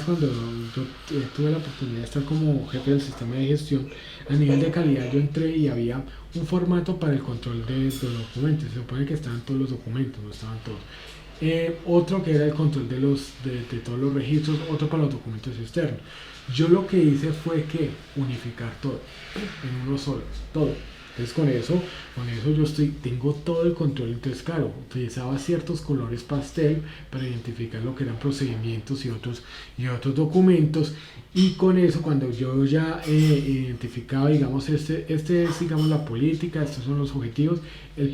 cuando yo tuve la oportunidad de estar como jefe del sistema de gestión a nivel de calidad, yo entré y había un formato para el control de los documentos. Se supone que estaban todos los documentos, no estaban todos. Otro que era el control de todos los registros, otro para los documentos externos. Yo lo que hice fue que unificar todo en uno solo, todo. Entonces con eso yo tengo todo el control. Entonces claro, utilizaba ciertos colores pastel para identificar lo que eran procedimientos y otros documentos, y con eso, cuando yo ya identificaba, digamos, este es, digamos, la política, estos son los objetivos, el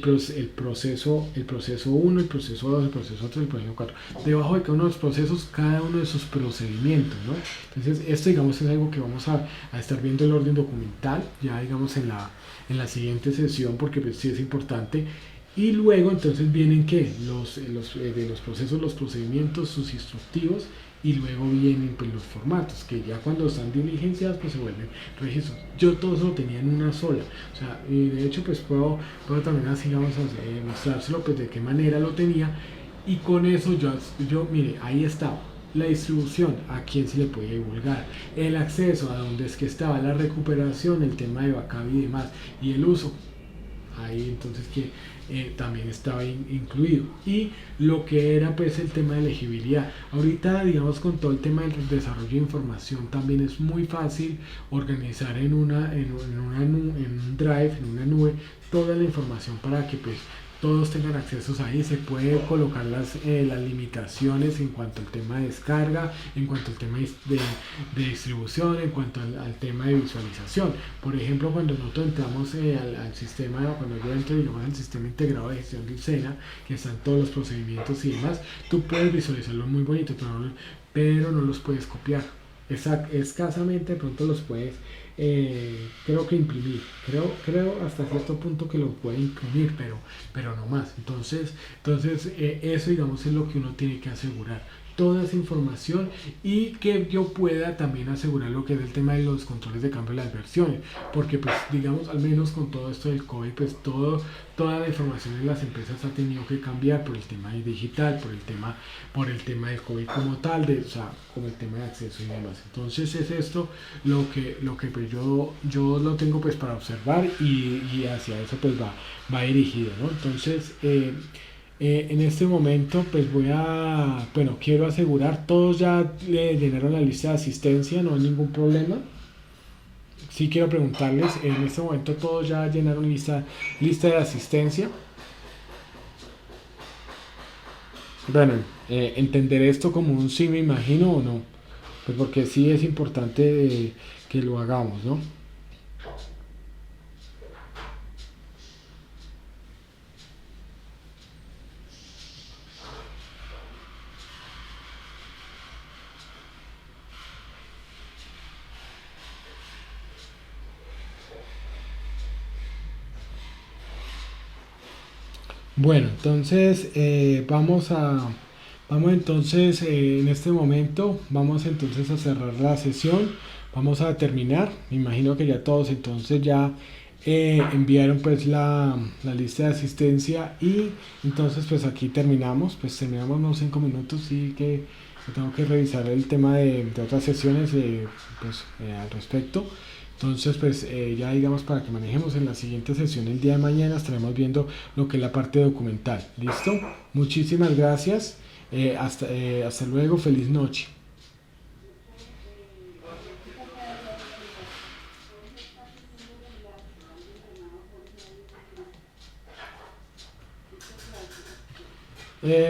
proceso 1, el proceso 2, el proceso 3, el proceso 4. Debajo de cada uno de los procesos, cada uno de sus procedimientos, ¿no? Entonces esto, digamos, es algo que vamos a estar viendo, el orden documental, ya digamos en la siguiente sesión, porque pues sí es importante. Y luego entonces vienen de los procesos, los procedimientos, sus instructivos, y luego vienen pues los formatos, que ya cuando están diligenciados pues se vuelven registros. Yo todo eso lo tenía en una sola, o sea, y de hecho pues puedo también así, vamos a mostrárselo pues de qué manera lo tenía, y con eso yo mire, ahí estaba la distribución, a quién se le podía divulgar, el acceso a dónde es que estaba, la recuperación, el tema de backup y demás, y el uso. Ahí entonces que también estaba incluido, y lo que era pues el tema de elegibilidad. Ahorita, digamos, con todo el tema del desarrollo de información, también es muy fácil organizar en un drive, en una nube, toda la información para que pues todos tengan accesos ahí. Se puede colocar las limitaciones en cuanto al tema de descarga, en cuanto al tema de distribución, en cuanto al tema de visualización. Por ejemplo, cuando nosotros entramos al sistema, cuando yo entro, digamos, al sistema integrado de gestión del SENA, que están todos los procedimientos y demás, tú puedes visualizarlos muy bonito, pero no los puedes copiar. Escasamente de pronto los puedes, creo que imprimir, creo hasta cierto punto que lo puede imprimir, pero no más. Entonces eso, digamos, es lo que uno tiene que asegurar, toda esa información y que yo pueda también asegurar lo que es el tema de los controles de cambio de las versiones, porque pues digamos al menos con todo esto del COVID pues toda la información de las empresas ha tenido que cambiar por el tema digital, por el tema del COVID como tal, o sea, como el tema de acceso y demás. Entonces es esto lo que pues yo lo tengo pues para observar y hacia eso pues va dirigido, ¿no? Entonces en este momento pues bueno, quiero asegurar, todos ya le llenaron la lista de asistencia, no hay ningún problema. Sí quiero preguntarles, en este momento todos ya llenaron lista de asistencia. Bueno, entender esto como un sí me imagino o no, pues porque sí es importante que lo hagamos, ¿no? Bueno, entonces vamos entonces en este momento, vamos entonces a cerrar la sesión, vamos a terminar, me imagino que ya todos entonces ya enviaron pues la lista de asistencia y entonces pues aquí terminamos, pues terminamos unos 5 minutos y que tengo que revisar el tema de otras sesiones al respecto. Entonces, pues ya digamos para que manejemos en la siguiente sesión el día de mañana estaremos viendo lo que es la parte documental. ¿Listo? Muchísimas gracias. Hasta luego. Feliz noche.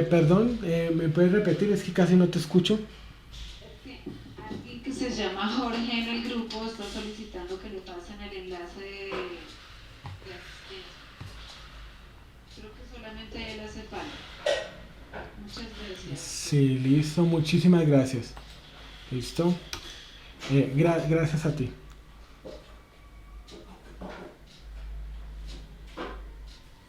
Perdón, ¿me puedes repetir? Es que casi no te escucho. Alguien que se llama Jorge en el grupo está solicitando que le pasen el enlace de asistencia. Creo que solamente él hace falta. Muchas gracias. Sí, listo. Muchísimas gracias. ¿Listo? Gracias a ti.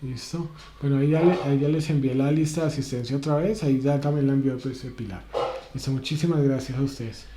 Listo. Bueno, ahí ya les envié la lista de asistencia otra vez. Ahí ya también la envió pues, Pilar. Listo. Muchísimas gracias a ustedes.